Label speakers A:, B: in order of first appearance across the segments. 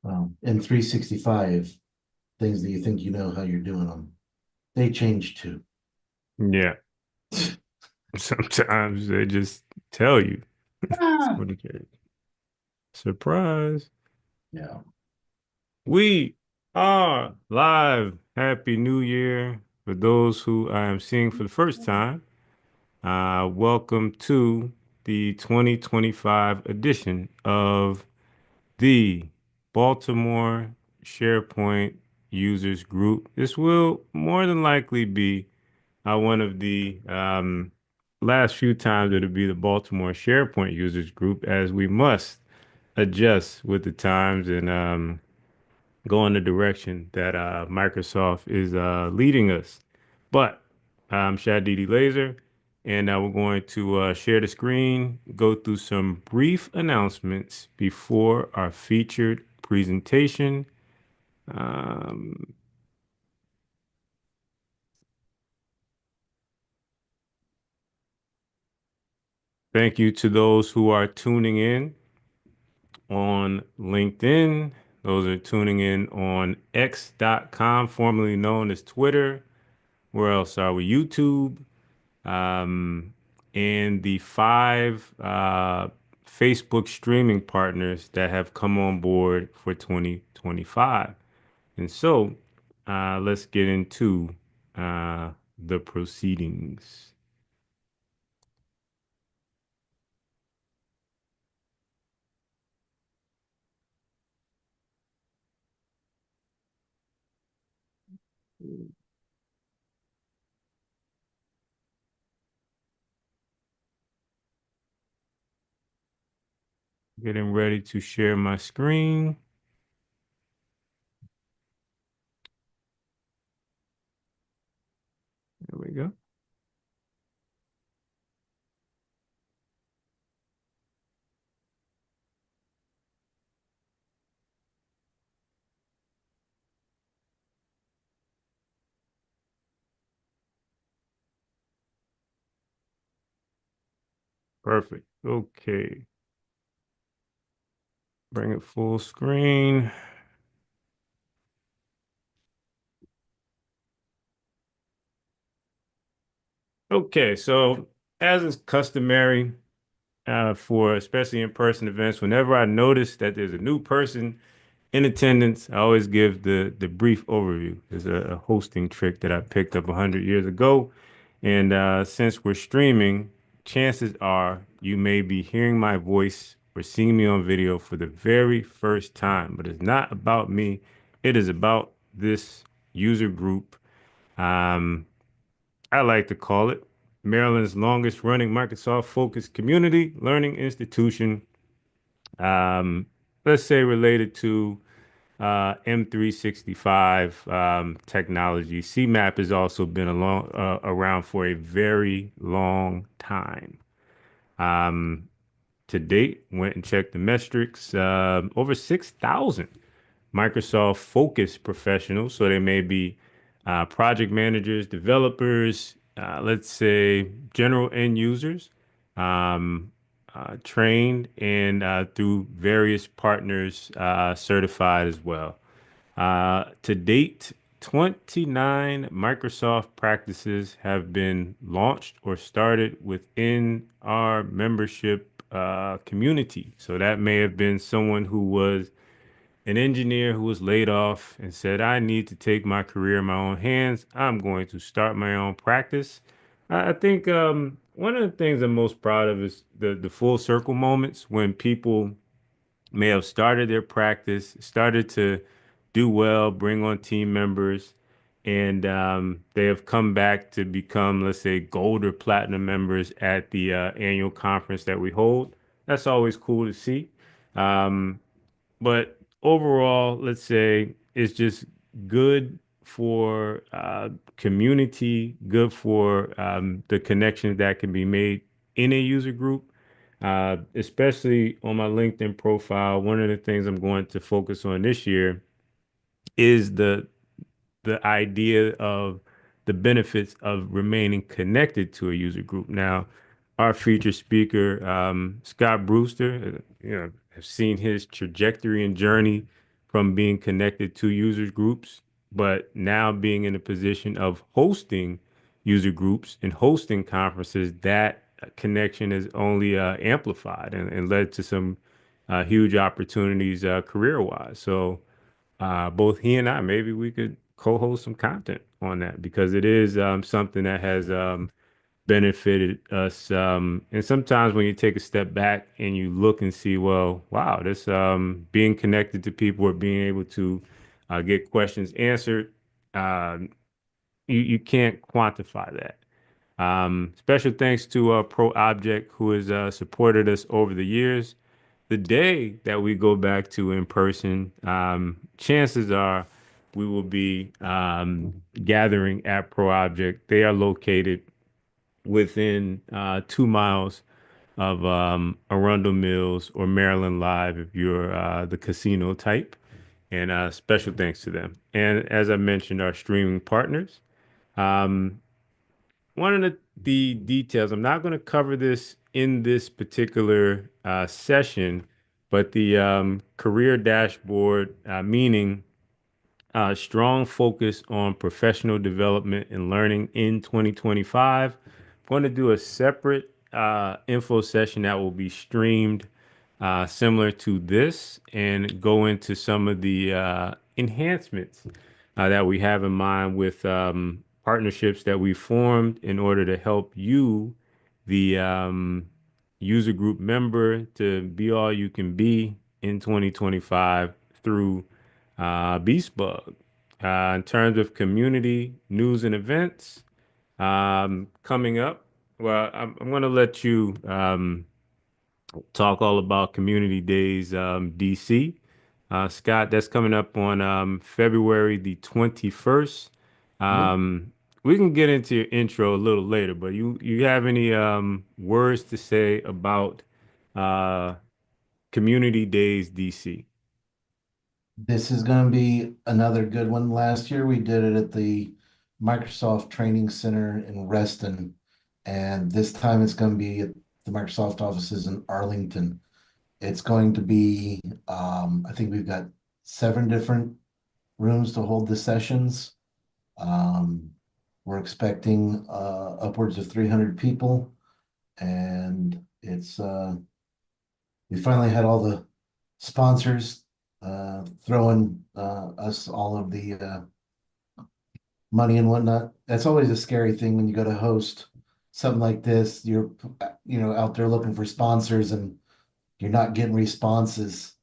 A: M365 things that you think you know how you're doing them. They change too.
B: Yeah. Sometimes they just tell you. It's
A: Ah.
B: what it is. Surprise.
A: Yeah.
B: We are live. Happy New Year. For those who I am seeing for the first time, welcome to the 2025 edition of the Baltimore SharePoint Users Group. This will more than likely be one of the last few times it'll be the Baltimore SharePoint Users Group, as we must adjust with the times and go in the direction that Microsoft is leading us. But I'm Shadidi Laser, and we're going to share the screen, go through some brief announcements before our featured presentation. Um, Thank you to those who are tuning in on LinkedIn. Those are tuning in on X.com, formerly known as Twitter. Where else are we? YouTube. Um, and the five Facebook streaming partners that have come on board for 2025. And so let's get into uh, the proceedings. Getting ready to share my screen. There we go. Perfect. Okay. Bring it full screen. Okay, so as is customary for especially in-person events, whenever I notice that there's a new person in attendance, I always give the brief overview. It's a hosting trick that I picked up 100 years ago. And since we're streaming, chances are you may be hearing my voice or seeing me on video for the very first time. But it's not about me. It is about this user group. Um, I like to call it Maryland's longest running Microsoft focused community learning institution. Um, let's say related to M365 technology. CMAP has also been around for a very long time. Um, to date, went and checked the metrics. Over 6,000 Microsoft focused professionals. So they may be project managers, developers, let's say general end users, um, trained and through various partners certified as well. To date, 29 Microsoft practices have been launched or started within our membership community. So that may have been someone who was an engineer who was laid off and said, I need to take my career in my own hands. I'm going to start my own practice. I think one of the things I'm most proud of is the full circle moments when people may have started their practice, started to do well, bring on team members, and they have come back to become, let's say, gold or platinum members at the annual conference that we hold. That's always cool to see. Um, but overall, let's say it's just good for community, good for the connections that can be made in a user group. Especially on my LinkedIn profile, one of the things I'm going to focus on this year is the idea of the benefits of remaining connected to a user group. Now, our featured speaker, Scott Brewster, have seen his trajectory and journey from being connected to user groups, but now being in a position of hosting user groups and hosting conferences, that connection is only amplified and led to some huge opportunities career-wise. So both he and I, maybe we could co-host some content on that because it is something that has benefited us. And sometimes when you take a step back and you look and see, well, wow, this being connected to people or being able to get questions answered, uh, you can't quantify that. Special thanks to Pro Object, who has supported us over the years. The day that we go back to in person, chances are we will be gathering at Pro Object. They are located within 2 miles of Arundel Mills or Maryland Live if you're the casino type. And special thanks to them. And as I mentioned, our streaming partners. Um, One of the details, I'm not going to cover this in this particular session, but the career dashboard, meaning strong focus on professional development and learning in 2025. I'm going to do a separate info session that will be streamed similar to this and go into some of the enhancements that we have in mind with partnerships that we formed in order to help you, the user group member, to be all you can be in 2025 through Beastbug. In terms of community news and events coming up, well, I'm going to let you talk all about Community Days DC. Scott, that's coming up on February the 21st.
A: Yep.
B: We can get into your intro a little later, but you have any words to say about uh, Community Days DC?
A: This is going to be another good one. Last year we did it at the Microsoft Training Center in Reston, and this time it's going to be at the Microsoft offices in Arlington. It's going to be, I think we've got 7 different rooms to hold the sessions. Um, we're expecting upwards of 300 people, and we finally had all the sponsors throwing us all of the money and whatnot. That's always a scary thing when you go to host something like this. You're, out there looking for sponsors and you're not getting responses.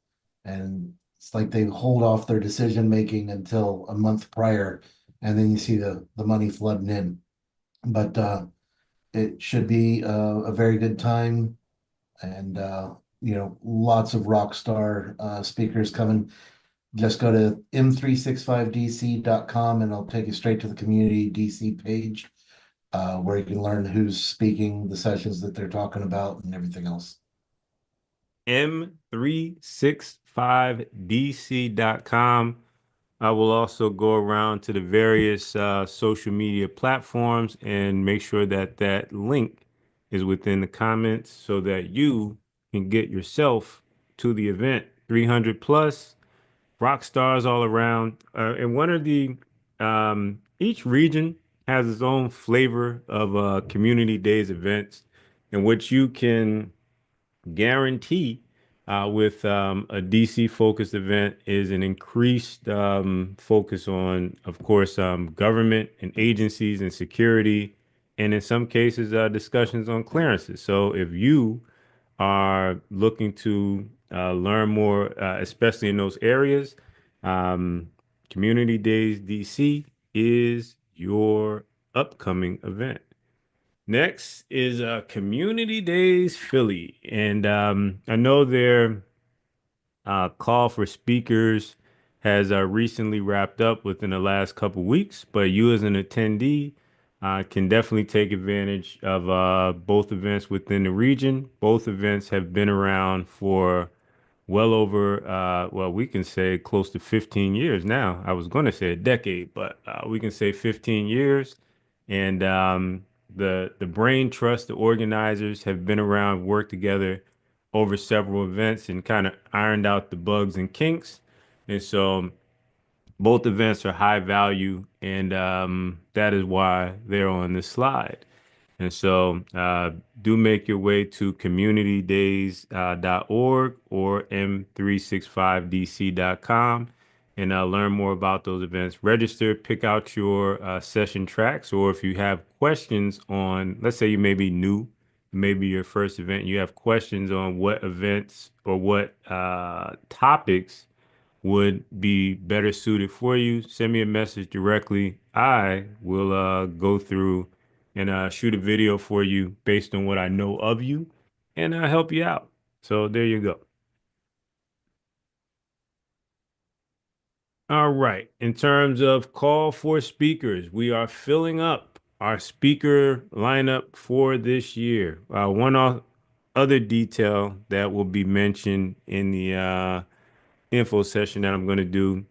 A: And it's like they hold off their decision making until a month prior, and then you see the money flooding in. But it should be a very good time, and lots of rock star speakers coming. Just go to m365dc.com and it'll take you straight to the community DC page, where you can learn who's speaking, the sessions that they're talking about, and everything else.
B: M365dc.com. I will also go around to the various social media platforms and make sure that that link is within the comments so that you can get yourself to the event. 300 plus rock stars all around. And one of the, each region has its own flavor of community days events in which you can guarantee with a DC focused event is an increased focus on, of course, government and agencies and security, and in some cases, discussions on clearances. So if you are looking to learn more, especially in those areas, um, Community Days DC is your upcoming event. Next is Community Days Philly. And I know their call for speakers has recently wrapped up within the last couple weeks, but you as an attendee can definitely take advantage of both events within the region. Both events have been around for well over, well, we can say close to 15 years now. I was going to say a decade, but we can say 15 years. And the brain trust, the organizers have been around, worked together over several events and kind of ironed out the bugs and kinks. And so both events are high value, and that is why they're on this slide. And so do make your way to communitydays.org or m365dc.com and learn more about those events. Register, pick out your session tracks, or if you have questions on, let's say you may be new, maybe your first event, you have questions on what events or what topics would be better suited for you, send me a message directly. I will go through and shoot a video for you based on what I know of you and help you out. So there you go. All right. In terms of call for speakers, we are filling up our speaker lineup for this year. Other detail that will be mentioned in the info session that I'm going to do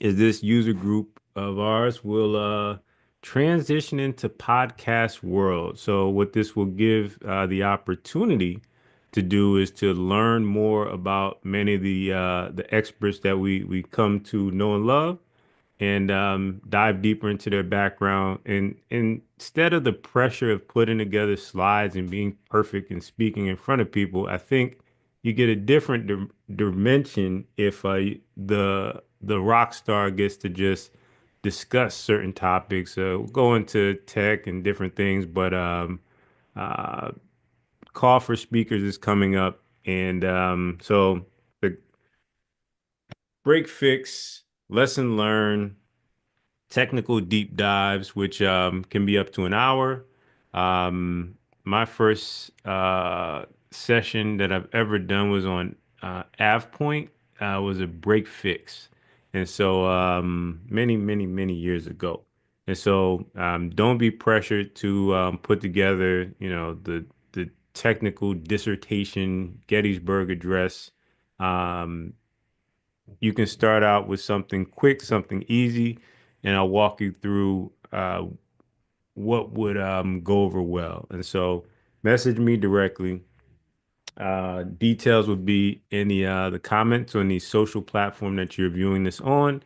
B: is this user group of ours will transition into podcast world. So what this will give the opportunity to do is to learn more about many of the experts that we come to know and love and dive deeper into their background. And instead of the pressure of putting together slides and being perfect and speaking in front of people, I think you get a different dimension if the rock star gets to just discuss certain topics, go into tech and different things. But uh, call for speakers is coming up, and so the break fix lesson learned technical deep dives, which can be up to an hour. My first session that I've ever done was on AvePoint. Was a break fix, and so many years ago. And so don't be pressured to put together, the technical dissertation Gettysburg Address. Um, you can start out with something quick, something easy, and I'll walk you through what would go over well. And so message me directly. Details would be in the comments on the social platform that you're viewing this on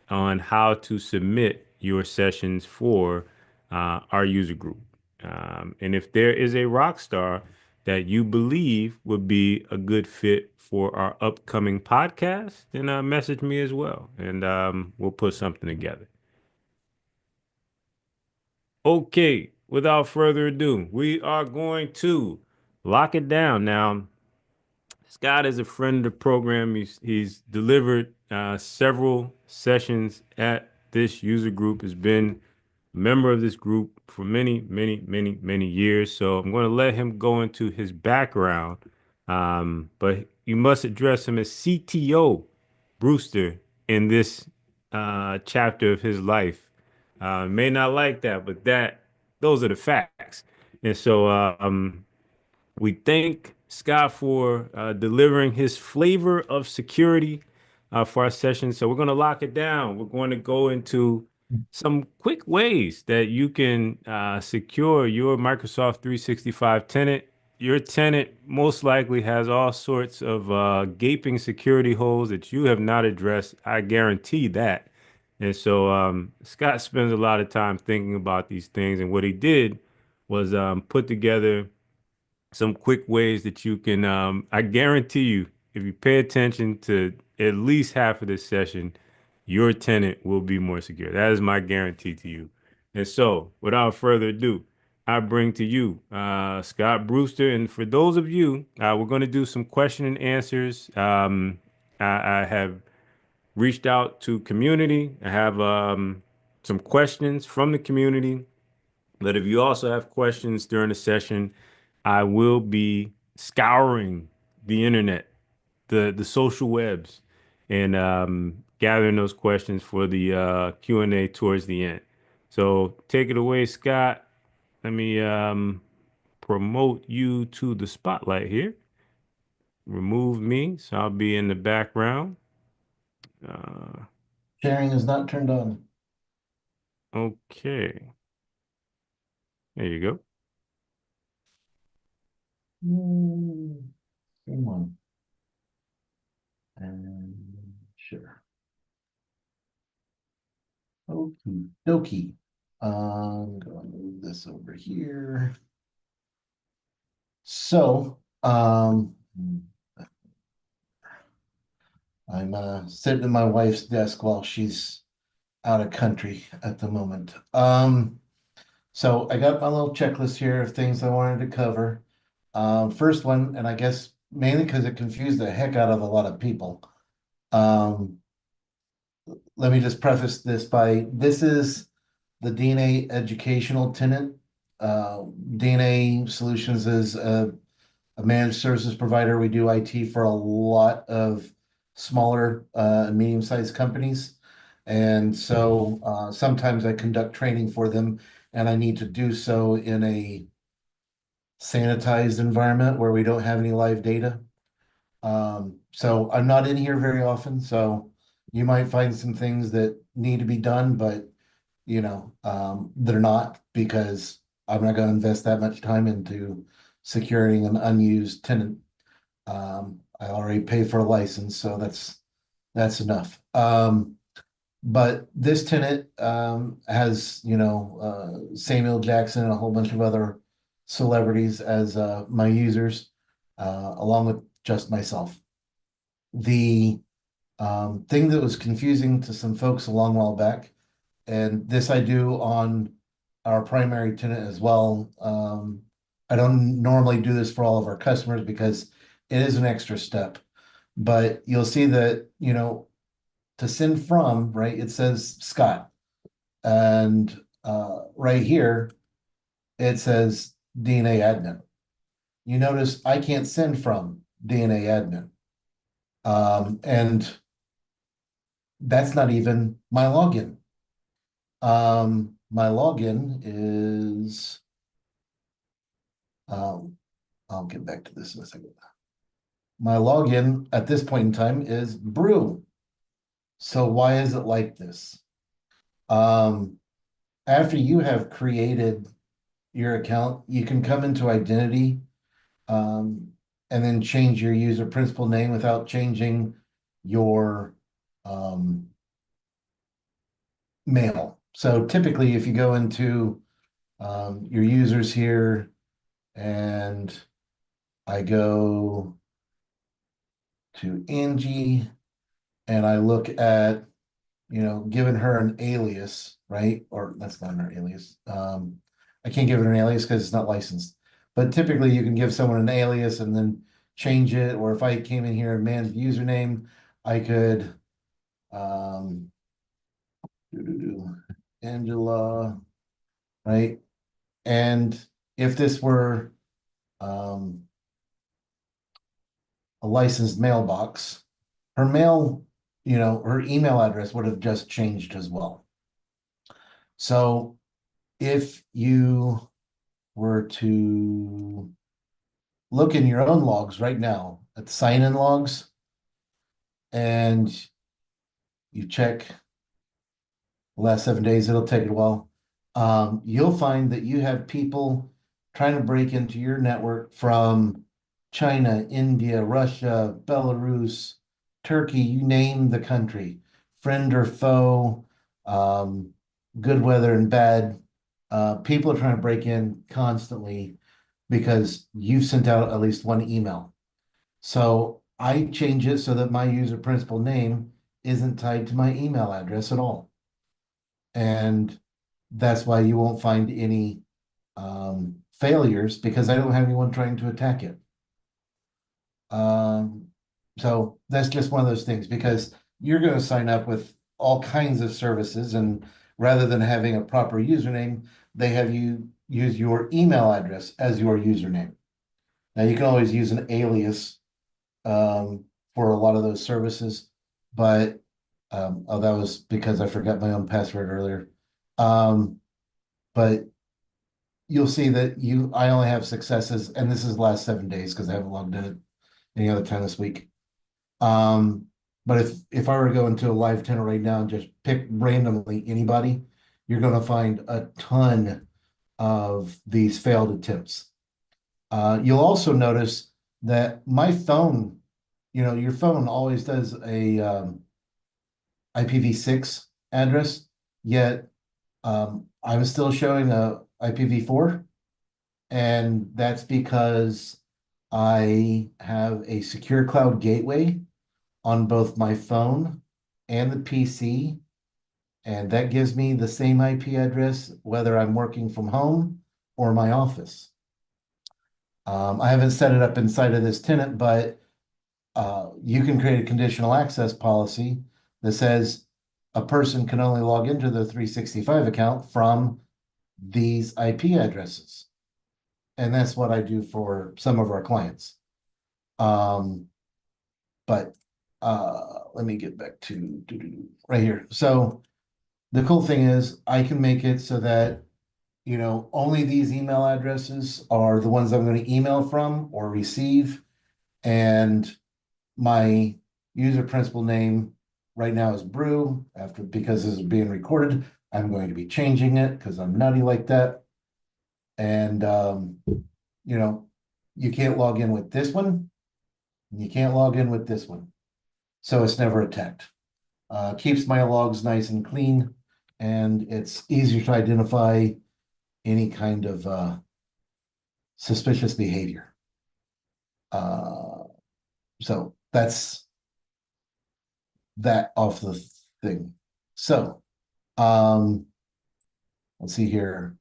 B: how to submit your sessions for our user group. And if there is a rock star that you believe would be a good fit for our upcoming podcast, then message me as well, and we'll put something together. Okay, without further ado, we are going to lock it down now. Scott is a friend of the program. He's delivered several sessions at this user group, has been a member of this group for many years. So I'm going to let him go into his background. But you must address him as CTO Brewster in this chapter of his life. May not like that, but those are the facts. And so we thank Scott for delivering his flavor of security for our session. So we're going to lock it down. We're going to go into some quick ways that you can secure your Microsoft 365 tenant. Your tenant most likely has all sorts of gaping security holes that you have not addressed. I guarantee that. And so Scott spends a lot of time thinking about these things. And what he did was put together some quick ways that you can I guarantee you, if you pay attention to at least half of this session, your tenant will be more secure. That is my guarantee to you. And so without further ado, I bring to you Scott Brewster. And for those of you, we're going to do some question and answers. I have reached out to community. I have some questions from the community. But if you also have questions during the session, I will be scouring the internet, the social webs, and gathering those questions for the Q&A towards the end. So take it away, Scott. Let me promote you to the spotlight here. Remove me, so I'll be in the background. Uh,
A: Sharing is not turned on.
B: okay, there you go.
A: Hmm, Come on. And share. Okie dokie. I'm going to move this over here. So, I'm sitting at my wife's desk while she's out of country at the moment. So I got my little checklist here of things I wanted to cover. First one, and I guess mainly because it confused the heck out of a lot of people. Um, Let me just preface this by this is the DNA educational tenant. DNA Solutions is a managed services provider. We do IT for a lot of smaller and medium-sized companies. And so sometimes I conduct training for them, and I need to do so in a sanitized environment where we don't have any live data. So I'm not in here very often, so you might find some things that need to be done, but they're not because I'm not going to invest that much time into securing an unused tenant. I already pay for a license, so that's enough. But this tenant has, Samuel Jackson and a whole bunch of other celebrities as my users, along with just myself. The thing that was confusing to some folks a long while back, and this I do on our primary tenant as well. I don't normally do this for all of our customers because it is an extra step, but you'll see that, to send from, right, it says Scott. And right here, it says DNA admin. You notice I can't send from DNA admin. And that's not even my login. My login is, I'll get back to this in a second. My login at this point in time is Brew. So why is it like this? After you have created your account, you can come into identity, and then change your user principal name without changing your mail. So typically, if you go into your users here and I go to Angie and I look at, giving her an alias, right? Or that's not her alias. I can't give it an alias because it's not licensed. But typically you can give someone an alias and then change it. Or if I came in here and managed the username, I could um Angela, right? And if this were um a licensed mailbox, her mail, her email address would have just changed as well. So if you were to look in your own logs right now at the sign-in logs and you check the last 7 days, it'll take a while. You'll find that you have people trying to break into your network from China, India, Russia, Belarus, Turkey, you name the country, friend or foe, good weather and bad. People are trying to break in constantly because you've sent out at least one email. So I change it so that my user principal name isn't tied to my email address at all. And that's why you won't find any failures because I don't have anyone trying to attack it. So that's just one of those things because you're going to sign up with all kinds of services, and rather than having a proper username, they have you use your email address as your username. Now you can always use an alias for a lot of those services, but oh, that was because I forgot my own password earlier. But you'll see that I only have successes, and this is the last 7 days because I haven't logged in it any other time this week. But if I were to go into a live tenant right now and just pick randomly anybody, you're going to find a ton of these failed attempts. You'll also notice that my phone, your phone always does a IPv6 address. yet I'm still showing a IPv4, and that's because I have a secure cloud gateway on both my phone and the PC, and that gives me the same IP address whether I'm working from home or my office. I haven't set it up inside of this tenant, but you can create a conditional access policy that says a person can only log into the 365 account from these IP addresses. And that's what I do for some of our clients. Um, but let me get back to right here. So the cool thing is I can make it so that, only these email addresses are the ones I'm going to email from or receive. And my user principal name right now is Brew. Because this is being recorded, I'm going to be changing it because I'm nutty like that. And you know, you can't log in with this one. You can't log in with this one. So it's never attacked. Keeps my logs nice and clean, and it's easier to identify any kind of suspicious behavior. Uh, so that's that off the thing. So let's see here.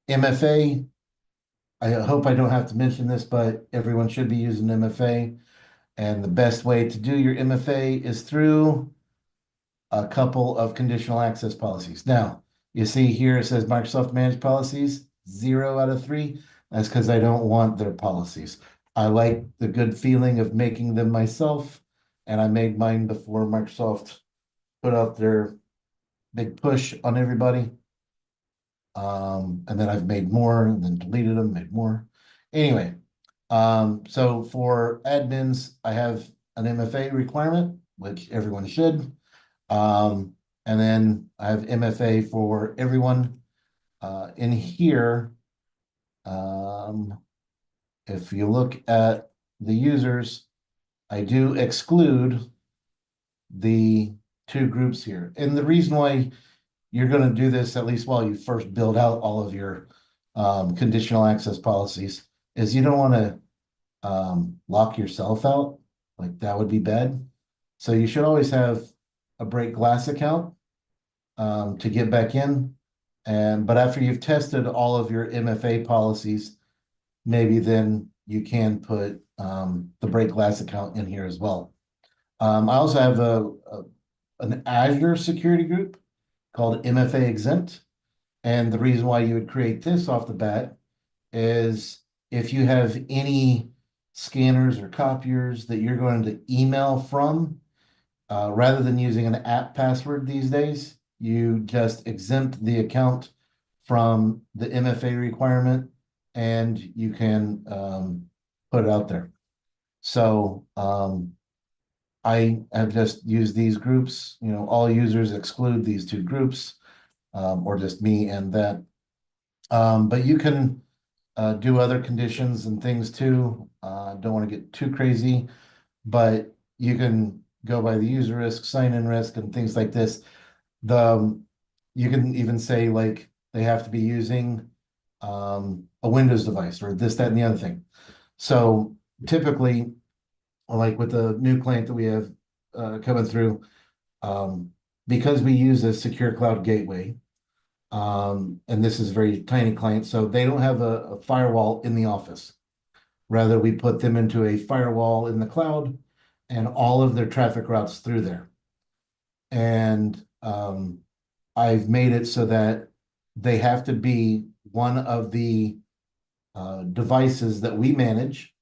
A: MFA. I hope I don't have to mention this, but everyone should be using MFA. And the best way to do your MFA is through a couple of conditional access policies. Now, you see here it says Microsoft managed policies, 0 out of 3. That's because I don't want their policies. I like the good feeling of making them myself, and I made mine before Microsoft put out their big push on everybody. And then I've made more and then deleted them, made more. Anyway, so for admins, I have an MFA requirement, which everyone should. And then I have MFA for everyone. In here, if you look at the users, I do exclude the 2 groups here. And the reason why you're going to do this, at least while you first build out all of your conditional access policies, is you don't want to lock yourself out. Like that would be bad. So you should always have a break glass account to get back in. But after you've tested all of your MFA policies, maybe then you can put the break glass account in here as well. I also have an Azure security group called MFA exempt. And the reason why you would create this off the bat is if you have any scanners or copiers that you're going to email from, rather than using an app password these days, you just exempt the account from the MFA requirement and you can put it out there. So I have just used these groups, all users exclude these 2 groups, or just me and that. But you can do other conditions and things too. Don't want to get too crazy, but you can go by the user risk, sign-in risk, and things like this. You can even say like they have to be using a Windows device or this, that, and the other thing. So typically, like with the new client that we have coming through, because we use a secure cloud gateway, and this is a very tiny client, so they don't have a firewall in the office. Rather, we put them into a firewall in the cloud and all of their traffic routes through there. And I've made it so that they have to be one of the devices that we manage.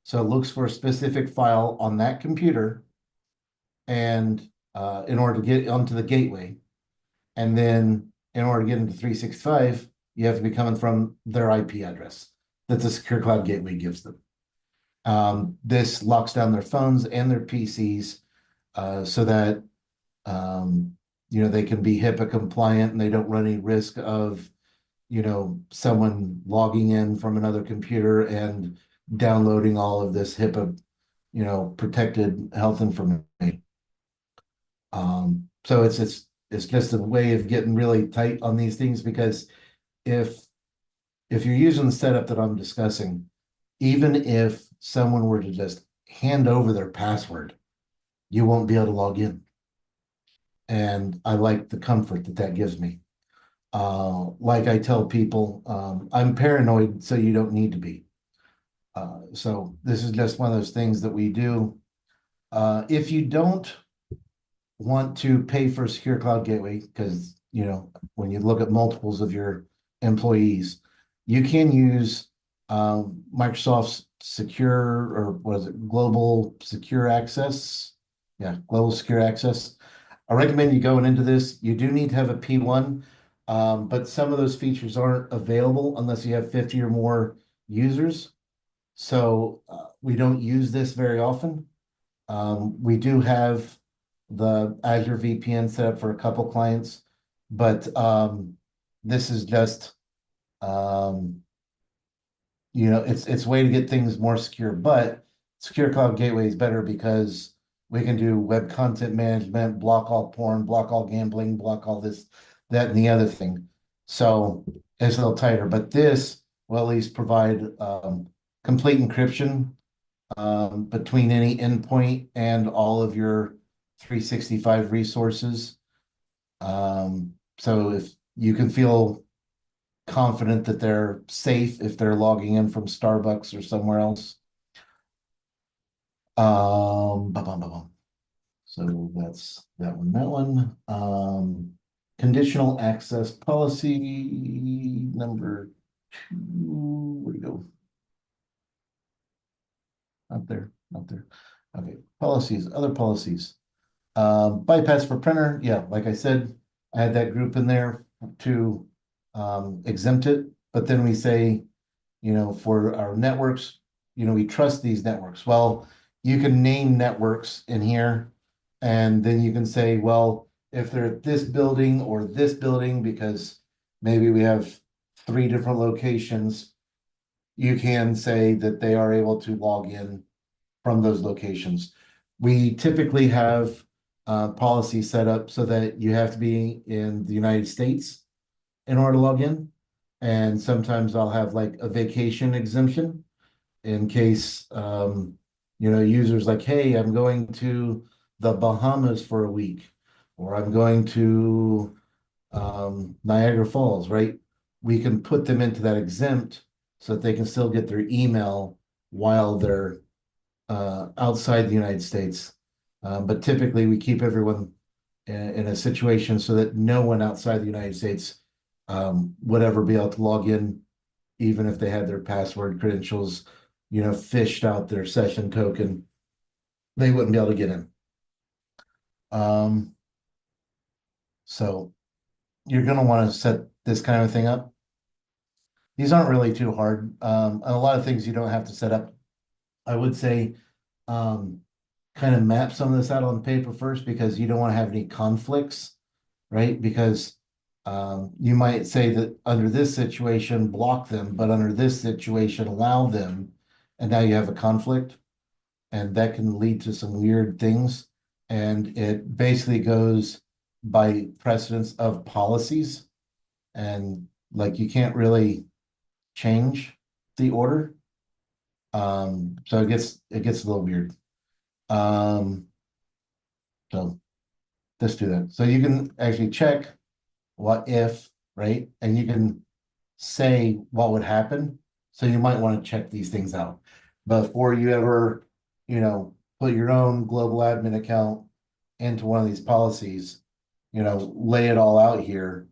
A: So it looks for a specific file on that computer and in order to get onto the gateway. And then in order to get into 365, you have to be coming from their IP address that the secure cloud gateway gives them. This locks down their phones and their PCs so that they can be HIPAA compliant and they don't run any risk of someone logging in from another computer and downloading all of this HIPAA protected health information. So it's it's just a way of getting really tight on these things because if you're using the setup that I'm discussing, even if someone were to just hand over their password, you won't be able to log in. And I like the comfort that that gives me. Like I tell people, I'm paranoid, so you don't need to be. So this is just one of those things that we do. If you don't want to pay for a secure cloud gateway, because when you look at multiples of your employees, you can use Microsoft's secure, or what is it, global secure access. Yeah, global secure access. I recommend you going into this. You do need to have a P1, but some of those features aren't available unless you have 50 or more users. So we don't use this very often. We do have the Azure VPN set up for a couple clients, but this is just it's a way to get things more secure. But Secure Cloud Gateway is better because we can do web content management, block all porn, block all gambling, block all this, that, and the other thing. So it's a little tighter, but this will at least provide complete encryption between any endpoint and all of your 365 resources. So if you can feel confident that they're safe if they're logging in from Starbucks or somewhere else. Ba-bum. So that's that one, that one. Conditional access policy number 2. Where do you go? Not there, not there. Okay, policies, other policies. Bypass for printer, yeah, like I said, I had that group in there to exempt it, but then we say, for our networks, we trust these networks. Well, you can name networks in here, and then you can say, well, if they're at this building or this building, because maybe we have 3 different locations, you can say that they are able to log in from those locations. We typically have policy set up so that you have to be in the United States in order to log in. And sometimes I'll have like a vacation exemption in case users like, hey, I'm going to the Bahamas for a week, or I'm going to Niagara Falls, right? We can put them into that exempt so that they can still get their email while they're outside the United States. But typically we keep everyone in a situation so that no one outside the United States would ever be able to log in, even if they had their password credentials, fished out their session token, they wouldn't be able to get in. So you're going to want to set this kind of thing up. These aren't really too hard. And a lot of things you don't have to set up. I would say kind of map some of this out on paper first because you don't want to have any conflicts, right? Because you might say that under this situation, block them, but under this situation, allow them. And now you have a conflict, and that can lead to some weird things. And it basically goes by precedence of policies. And like you can't really change the order. So it gets a little weird. So let's do that. So you can actually check what if, right? And you can say what would happen. So you might want to check these things out before you ever, put your own global admin account into one of these policies, lay it all out here.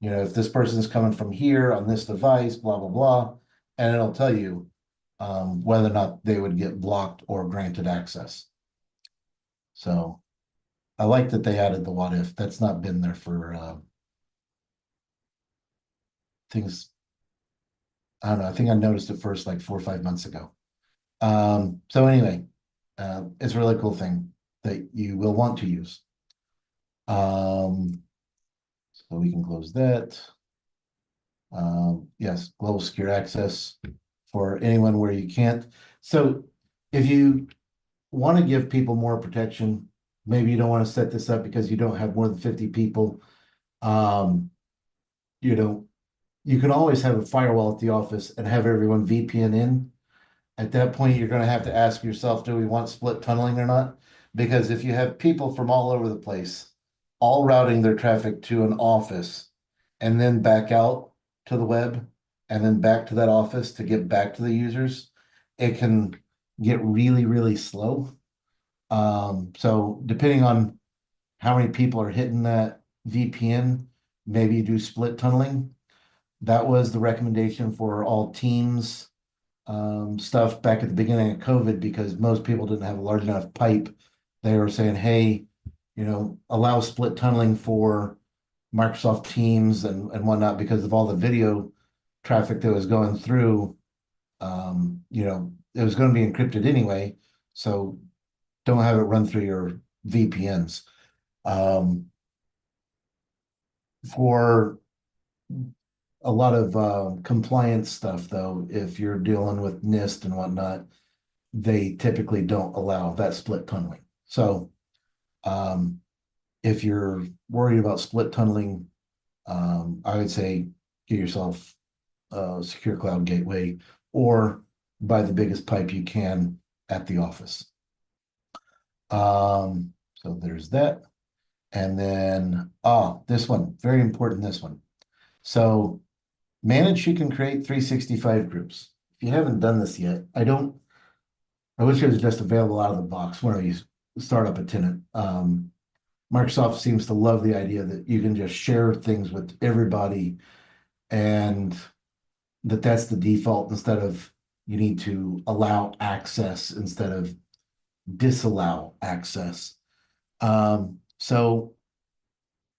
A: If this person is coming from here on this device, blah, blah, blah, and it'll tell you whether or not they would get blocked or granted access. So I like that they added the what if. That's not been there for things. I don't know. I think I noticed it first like 4 or 5 months ago. So anyway, it's a really cool thing that you will want to use. So we can close that. Yes, global secure access for anyone where you can't. So if you want to give people more protection, maybe you don't want to set this up because you don't have more than 50 people. Um, you know, you can always have a firewall at the office and have everyone VPN in. At that point, you're going to have to ask yourself, do we want split tunneling or not? Because if you have people from all over the place, all routing their traffic to an office and then back out to the web and then back to that office to get back to the users, it can get really, really slow. So depending on how many people are hitting that VPN, maybe you do split tunneling. That was the recommendation for all teams stuff back at the beginning of COVID because most people didn't have a large enough pipe. They were saying, hey, allow split tunneling for Microsoft Teams and whatnot because of all the video traffic that was going through. It was going to be encrypted anyway, so don't have it run through your VPNs. For a lot of compliance stuff, though, if you're dealing with NIST and whatnot, they typically don't allow that split tunneling. So um, if you're worried about split tunneling, I would say get yourself a secure cloud gateway or buy the biggest pipe you can at the office. So there's that. And then, this one, very important, this one. So manage, you can create 365 groups. If you haven't done this yet, I wish it was just available out of the box when you start up a tenant. Microsoft seems to love the idea that you can just share things with everybody and that's the default instead of you need to allow access instead of disallow access. So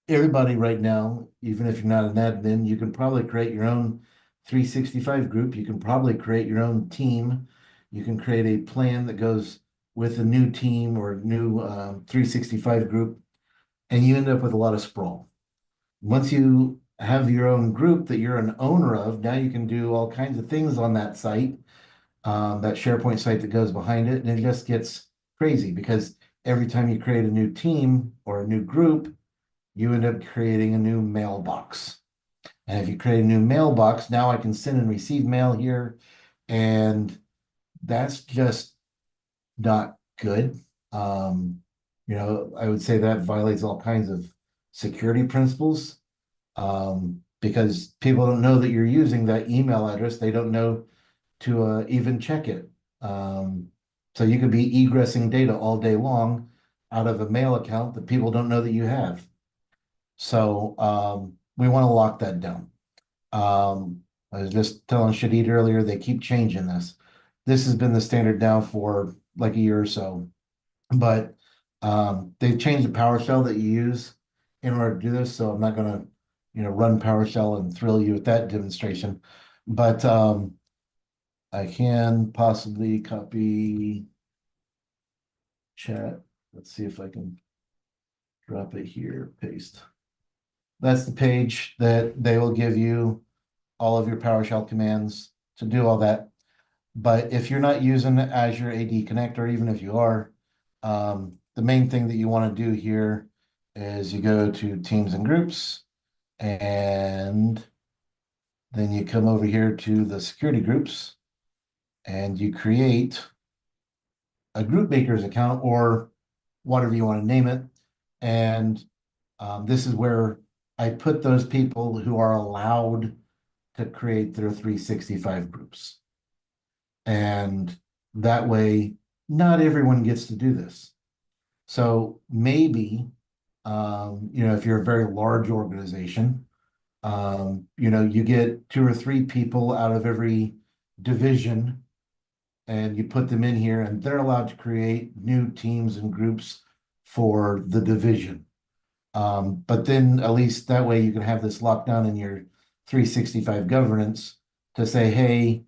A: everybody right now, even if you're not an admin, you can probably create your own 365 group. You can probably create your own team. You can create a plan that goes with a new team or new 365 group, and you end up with a lot of sprawl. Once you have your own group that you're an owner of, now you can do all kinds of things on that site, that SharePoint site that goes behind it, and it just gets crazy because every time you create a new team or a new group, you end up creating a new mailbox. And if you create a new mailbox, now I can send and receive mail here. And that's just not good. I would say that violates all kinds of security principles because people don't know that you're using that email address. They don't know to even check it. So you could be egressing data all day long out of a mail account that people don't know that you have. So we want to lock that down. I was just telling Shadid earlier, they keep changing this. This has been the standard now for like a year or so, but they've changed the PowerShell that you use in order to do this. So I'm not going to, run PowerShell and thrill you with that demonstration, but I can possibly copy chat. Let's see if I can drop it here, paste. That's the page that they will give you all of your PowerShell commands to do all that. But if you're not using Azure AD Connect, or even if you are, the main thing that you want to do here is you go to Teams and Groups, and then you come over here to the security groups, and you create a group makers account or whatever you want to name it. And this is where I put those people who are allowed to create their 365 groups. And that way, not everyone gets to do this. So maybe, if you're a very large organization, you get 2 or 3 people out of every division and you put them in here and they're allowed to create new teams and groups for the division. But then at least that way you can have this locked down in your 365 governance to say, hey,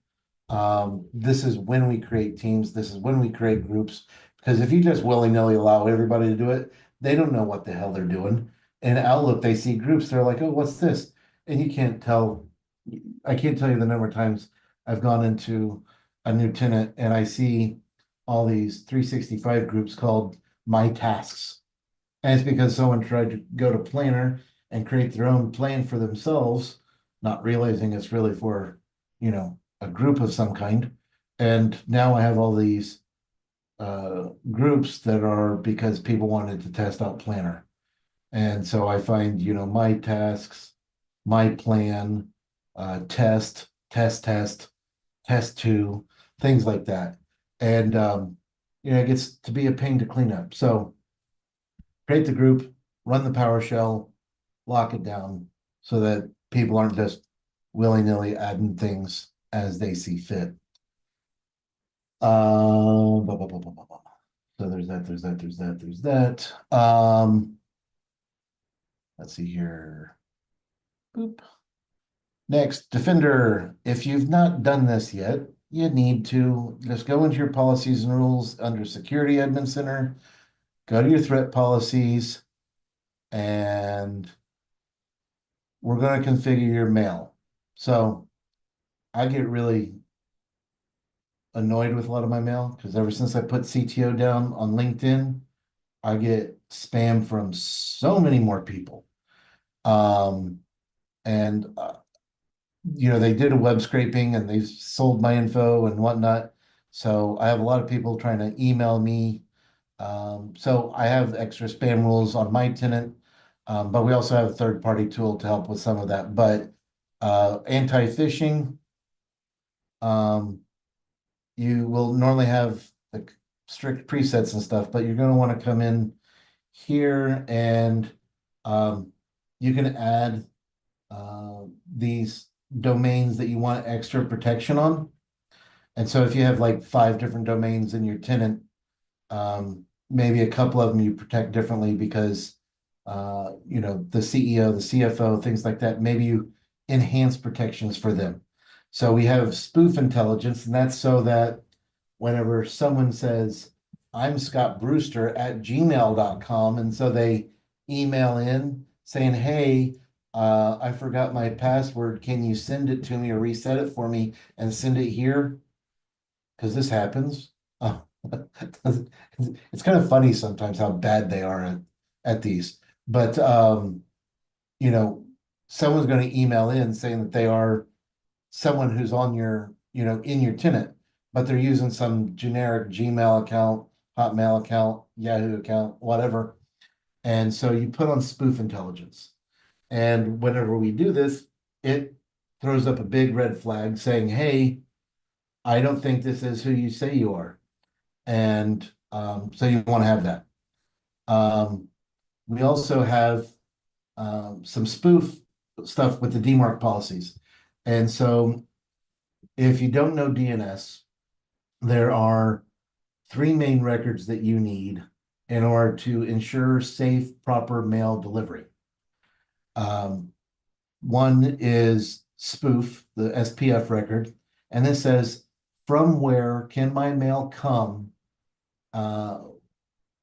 A: this is when we create teams, this is when we create groups. Because if you just willy-nilly allow everybody to do it, they don't know what the hell they're doing. In Outlook, they see groups, they're like, oh, what's this? And you can't tell, I can't tell you the number of times I've gone into a new tenant and I see all these 365 groups called my tasks. And it's because someone tried to go to Planner and create their own plan for themselves, not realizing it's really for, a group of some kind. And now I have all these groups that are because people wanted to test out Planner. And so I find, my tasks, my plan, test, test two, things like that. And it gets to be a pain to clean up. So create the group, run the PowerShell, lock it down so that people aren't just willy-nilly adding things as they see fit. Blah, blah, blah, blah, blah, blah. So there's that. Let's see here. Boop. Next, Defender. If you've not done this yet, you need to just go into your policies and rules under Security Admin Center, go to your threat policies, and we're going to configure your mail. So I get really annoyed with a lot of my mail because ever since I put CTO down on LinkedIn, I get spam from so many more people. And they did a web scraping and they sold my info and whatnot. So I have a lot of people trying to email me. So I have extra spam rules on my tenant, but we also have a third-party tool to help with some of that. But anti-phishing, you will normally have the strict presets and stuff, but you're going to want to come in here and you can add these domains that you want extra protection on. And so if you have like 5 different domains in your tenant, maybe a couple of them you protect differently because the CEO, the CFO, things like that, maybe you enhance protections for them. So we have spoof intelligence, and that's so that whenever someone says, I'm Scott Brewster at gmail.com, and so they email in saying, hey, I forgot my password. Can you send it to me or reset it for me and send it here? Because this happens. It's kind of funny sometimes how bad they are at these. But someone's going to email in saying that they are someone who's on your, in your tenant, but they're using some generic Gmail account, Hotmail account, Yahoo account, whatever. And so you put on spoof intelligence. And whenever we do this, it throws up a big red flag saying, hey, I don't think this is who you say you are. And so you want to have that. We also have some spoof stuff with the DMARC policies. And so if you don't know DNS, there are 3 main records that you need in order to ensure safe, proper mail delivery. One is spoof, the SPF record, and this says, from where can my mail come? And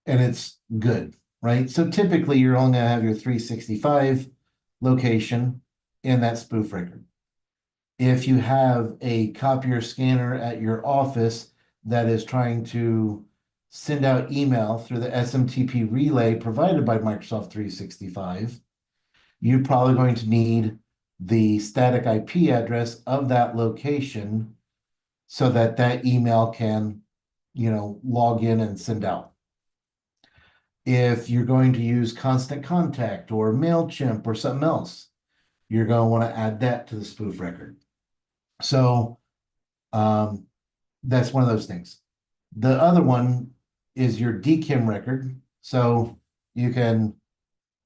A: it's good, right? So typically you're only going to have your 365 location in that spoof record. If you have a copier scanner at your office that is trying to send out email through the SMTP relay provided by Microsoft 365, you're probably going to need the static IP address of that location so that that email can, log in and send out. If you're going to use Constant Contact or MailChimp or something else, you're going to want to add that to the spoof record. So that's one of those things. The other one is your DKIM record. So you can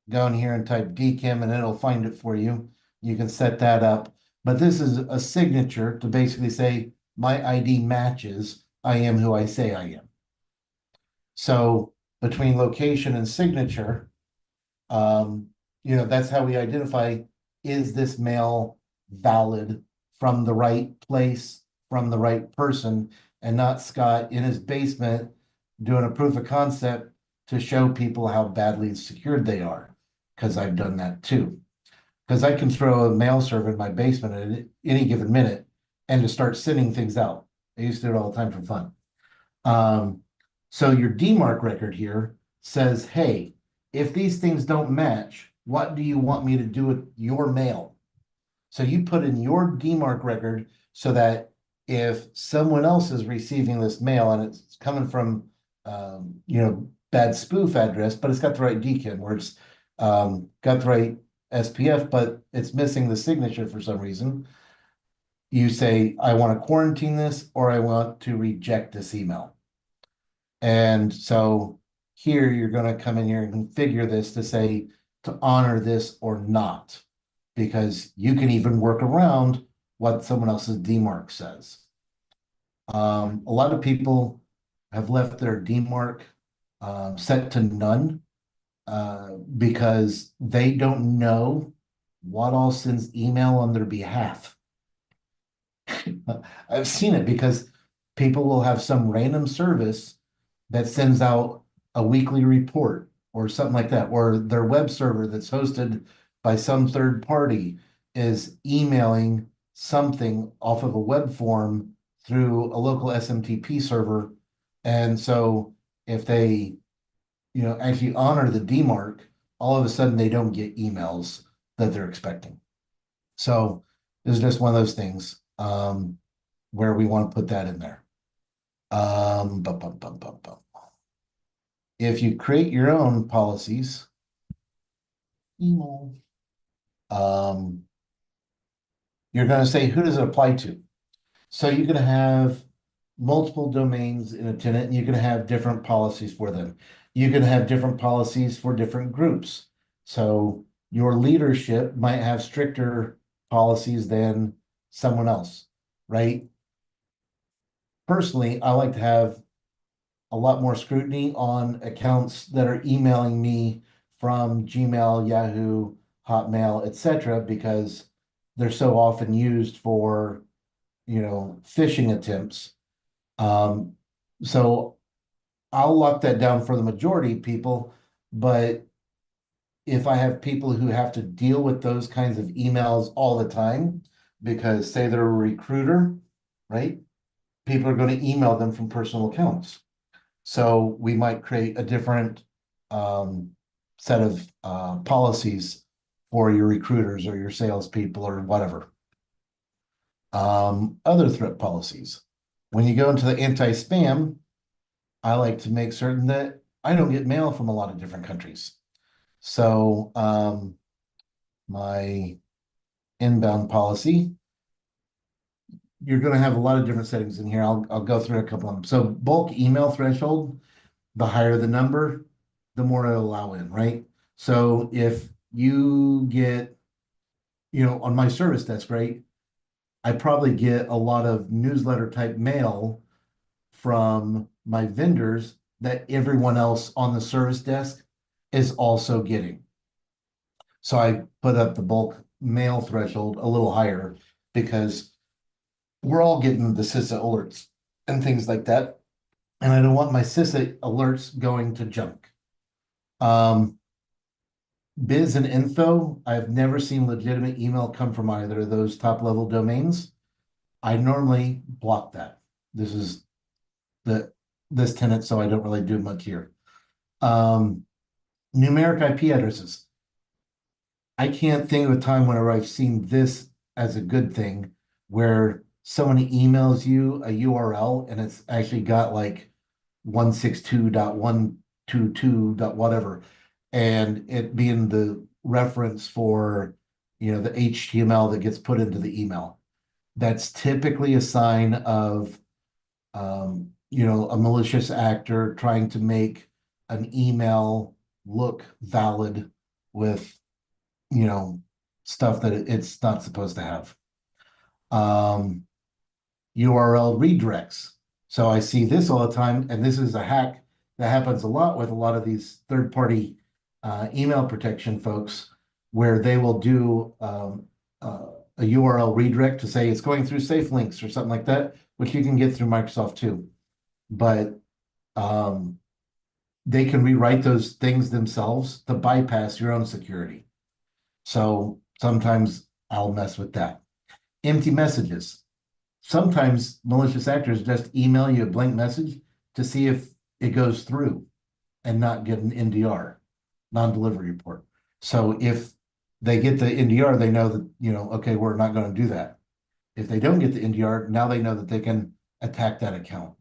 A: go in here and type DKIM and it'll find it for you. You can set that up. But this is a signature to basically say my ID matches, I am who I say I am. So between location and signature, that's how we identify, is this mail valid from the right place, from the right person, and not Scott in his basement doing a proof of concept to show people how badly secured they are. Because I've done that too. Because I can throw a mail server in my basement at any given minute and just start sending things out. I used to do it all the time for fun. So your DMARC record here says, hey, if these things don't match, what do you want me to do with your mail? So you put in your DMARC record so that if someone else is receiving this mail and it's coming from, bad spoof address, but it's got the right DKIM, where it's got the right SPF, but it's missing the signature for some reason. You say, I want to quarantine this, or I want to reject this email. And so here you're going to come in here and configure this to say to honor this or not, because you can even work around what someone else's DMARC says. A lot of people have left their DMARC set to none because they don't know what all sends email on their behalf. I've seen it because people will have some random service that sends out a weekly report or something like that, or their web server that's hosted by some third party is emailing something off of a web form through a local SMTP server. And so if they, actually honor the DMARC, all of a sudden they don't get emails that they're expecting. So this is just one of those things where we want to put that in there. If you create your own policies, you're going to say, who does it apply to? So you're going to have multiple domains in a tenant, and you're going to have different policies for them. You're going to have different policies for different groups. So your leadership might have stricter policies than someone else, right? Personally, I like to have a lot more scrutiny on accounts that are emailing me from Gmail, Yahoo, Hotmail, etc., because they're so often used for, phishing attempts. So I'll lock that down for the majority of people, but if I have people who have to deal with those kinds of emails all the time, because say they're a recruiter, right? People are going to email them from personal accounts. So we might create a different set of policies for your recruiters or your salespeople or whatever. Other threat policies. When you go into the anti-spam, I like to make certain that I don't get mail from a lot of different countries. So my inbound policy, you're going to have a lot of different settings in here. I'll go through a couple of them. So bulk email threshold, the higher the number, the more it'll allow in, right? So if you get, on my service desk, right, I probably get a lot of newsletter type mail from my vendors that everyone else on the service desk is also getting. So I put up the bulk mail threshold a little higher because we're all getting the CISA alerts and things like that. And I don't want my CISA alerts going to junk. Biz and info, I've never seen legitimate email come from either of those top level domains. I normally block that. This is this tenant, so I don't really do much here. Numeric IP addresses. I can't think of a time whenever I've seen this as a good thing, where someone emails you a URL and it's actually got like 162.122. Whatever, and it being the reference for, the HTML that gets put into the email. That's typically a sign of, a malicious actor trying to make an email look valid with, stuff that it's not supposed to have. URL redirects. So I see this all the time, and this is a hack that happens a lot with a lot of these third-party email protection folks, where they will do a URL redirect to say it's going through safe links or something like that, which you can get through Microsoft too. But they can rewrite those things themselves to bypass your own security. So sometimes I'll mess with that. Empty messages. Sometimes malicious actors just email you a blank message to see if it goes through and not get an NDR. non-delivery report. So if they get the NDR, they know that, okay, we're not going to do that. If they don't get the NDR, now they know that they can attack that account.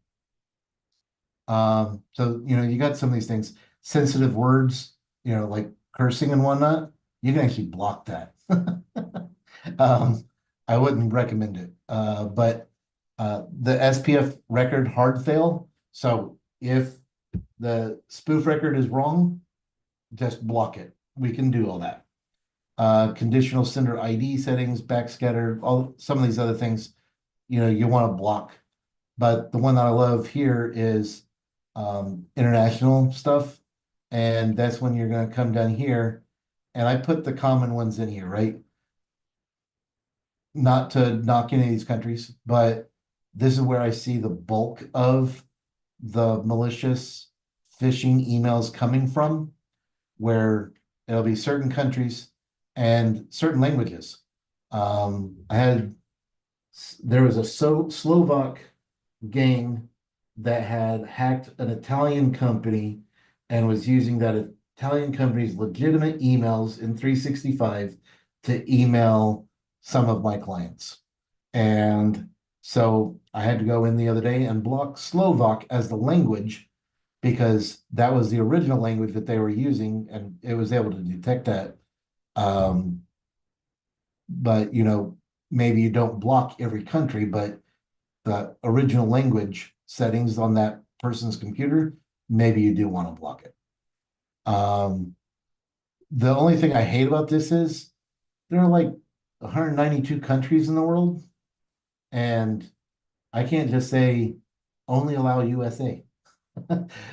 A: So, you got some of these things, sensitive words, like cursing and whatnot, you can actually block that. Um, I wouldn't recommend it. But the SPF record hard fail. So if the spoof record is wrong, just block it. We can do all that. Conditional sender ID settings, backscatter, some of these other things, you want to block. But the one that I love here is international stuff. And that's when you're going to come down here. And I put the common ones in here, right? Not to knock any of these countries, but this is where I see the bulk of the malicious phishing emails coming from, where it'll be certain countries and certain languages. There was a Slovak gang that had hacked an Italian company and was using that Italian company's legitimate emails in 365 to email some of my clients. And so I had to go in the other day and block Slovak as the language because that was the original language that they were using and it was able to detect that. Um, but maybe you don't block every country, but the original language settings on that person's computer, maybe you do want to block it. The only thing I hate about this is there are like 192 countries in the world, and I can't just say only allow USA.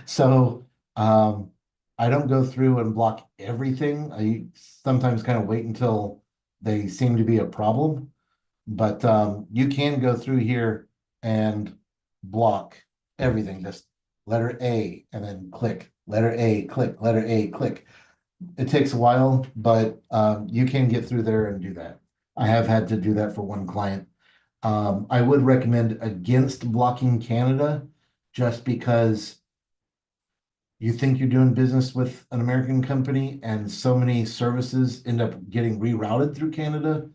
A: So I don't go through and block everything. I sometimes kind of wait until they seem to be a problem. But you can go through here and block everything. Just letter A and then click, letter A, click, letter A, click. It takes a while, but you can get through there and do that. I have had to do that for one client. I would recommend against blocking Canada just because you think you're doing business with an American company and so many services end up getting rerouted through Canada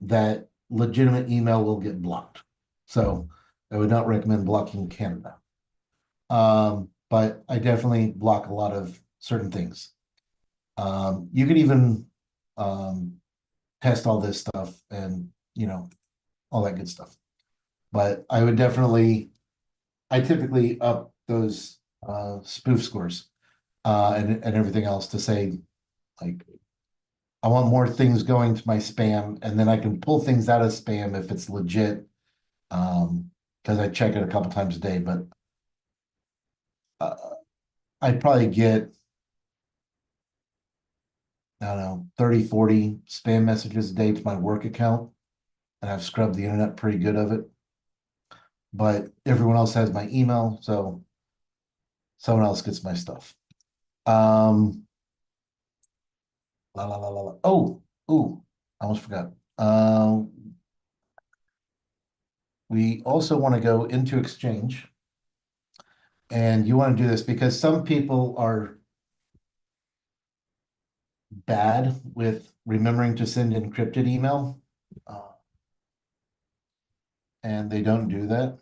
A: that legitimate email will get blocked. So I would not recommend blocking Canada. But I definitely block a lot of certain things. You can even test all this stuff and all that good stuff. But I typically up those spoof scores and everything else to say like I want more things going to my spam, and then I can pull things out of spam if it's legit. Because I check it a couple times a day, but uh, I probably get, I don't know, 30, 40 spam messages a day to my work account, and I've scrubbed the internet pretty good of it. But everyone else has my email, so someone else gets my stuff. Um, la la la la la. Oh, I almost forgot. We also want to go into Exchange. And you want to do this because some people are bad with remembering to send encrypted email, uh, and they don't do that.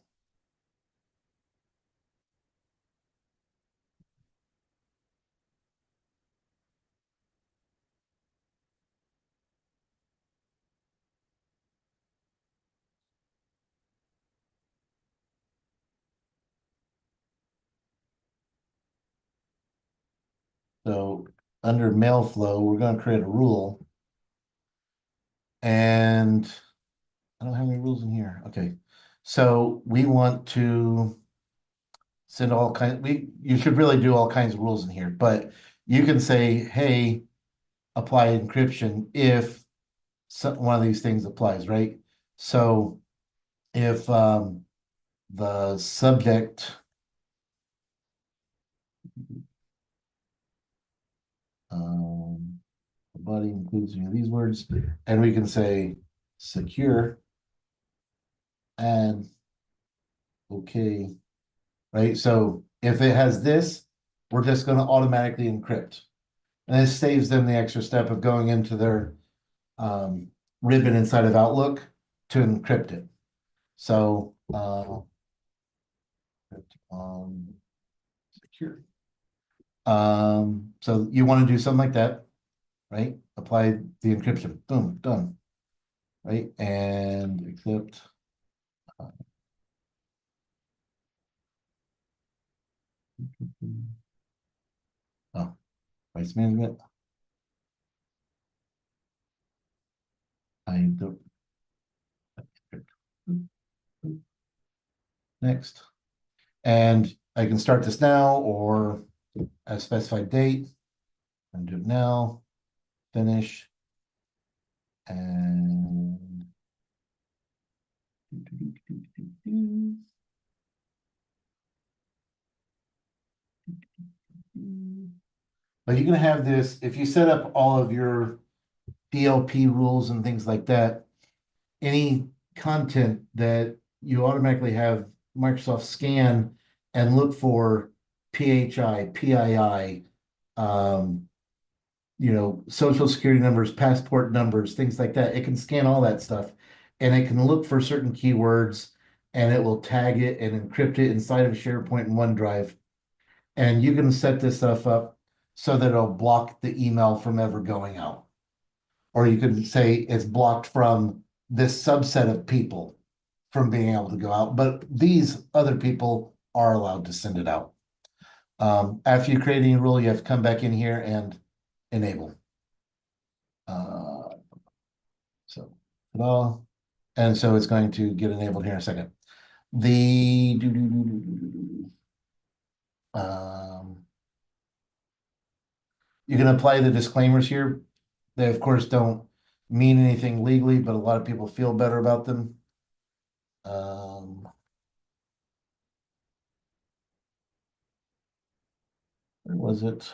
A: So under mail flow, we're going to create a rule, and I don't have any rules in here. Okay, so we want to send all kinds. You should really do all kinds of rules in here, but you can say, "Hey, apply encryption if one of these things applies," right? So if the subject the body includes any of these words, and we can say secure and okay, right? So if it has this, we're just going to automatically encrypt. And it saves them the extra step of going into their um, ribbon inside of Outlook to encrypt it. So, security. So you want to do something like that, right? Apply the encryption. Boom, done. Right? And accept. Oh, rights management. I don't. Next. And I can start this now or at a specified date. And do it now. Finish. And but you're gonna have this, if you set up all of your DLP rules and things like that, any content that you automatically have Microsoft scan and look for PHI, PII, social security numbers, passport numbers, things like that. It can scan all that stuff and it can look for certain keywords and it will tag it and encrypt it inside of SharePoint and OneDrive. And you can set this stuff up so that it'll block the email from ever going out. Or you can say it's blocked from this subset of people from being able to go out, but these other people are allowed to send it out. After you create any rule, you have to come back in here and enable. So, and so it's going to get enabled here in a second. The you can apply the disclaimers here. They, of course, don't mean anything legally, but a lot of people feel better about them. Where was it?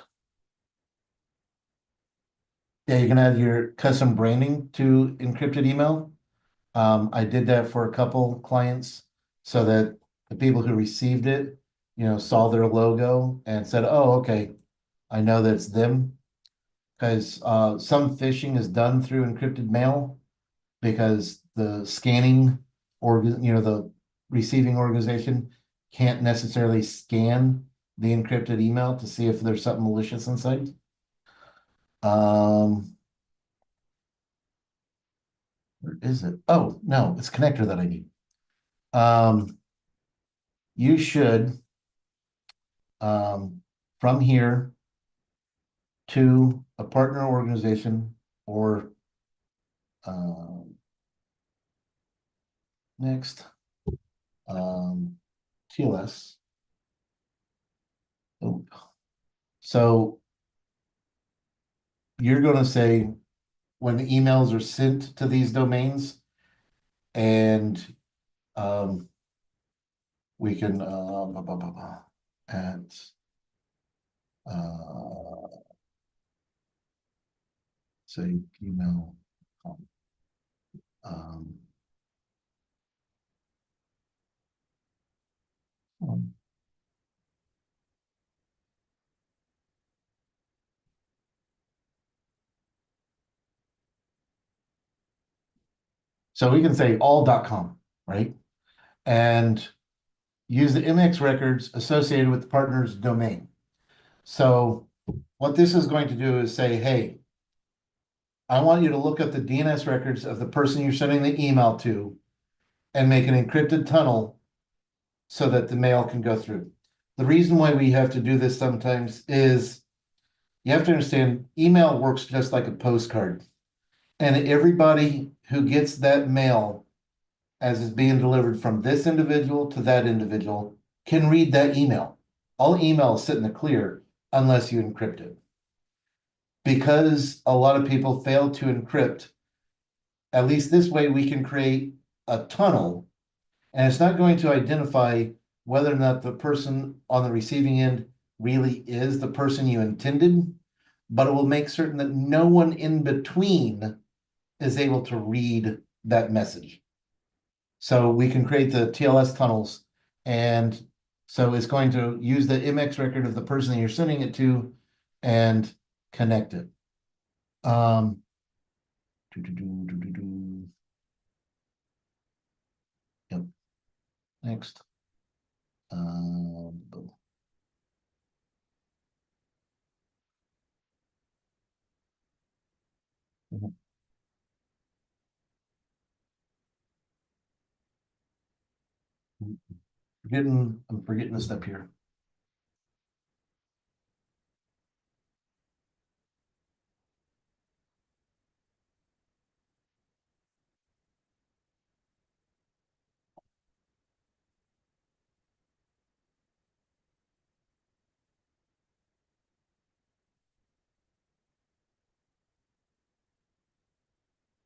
A: Yeah, you can add your custom branding to encrypted email. I did that for a couple clients so that the people who received it, saw their logo and said, oh, okay, I know that's them. Because some phishing is done through encrypted mail because the scanning or the receiving organization can't necessarily scan the encrypted email to see if there's something malicious inside. Where is it? Oh, no, it's connector that I need. You should from here to a partner organization or next TLS. Oh. So you're going to say when the emails are sent to these domains, and we can at say email. Um, so we can say all.com, right? And use the MX records associated with the partner's domain. So what this is going to do is say, hey, I want you to look up the DNS records of the person you're sending the email to and make an encrypted tunnel so that the mail can go through. The reason why we have to do this sometimes is you have to understand email works just like a postcard. And everybody who gets that mail as is being delivered from this individual to that individual can read that email. All emails sit in the clear unless you encrypt it. Because a lot of people fail to encrypt, at least this way we can create a tunnel, and it's not going to identify whether or not the person on the receiving end really is the person you intended, but it will make certain that no one in between is able to read that message. So we can create the TLS tunnels, and so it's going to use the MX record of the person that you're sending it to, and connect it. Um, do, do, do, do, do, do. Yep. Next. Boom. I'm forgetting a step here.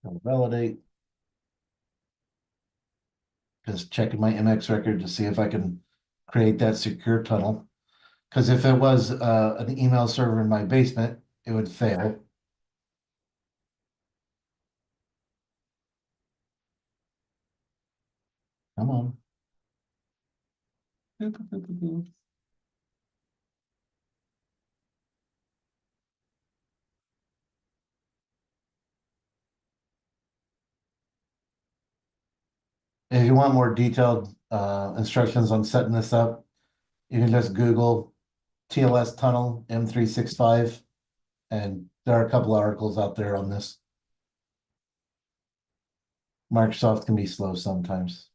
A: I'll validate. Just checking my MX record to see if I can create that secure tunnel. Because if it was an email server in my basement, it would fail. Come on. Boop, boop, boop, boop, boop. If you want more detailed instructions on setting this up, you can just Google TLS tunnel M365, and there are a couple articles out there on this. Microsoft can be slow sometimes.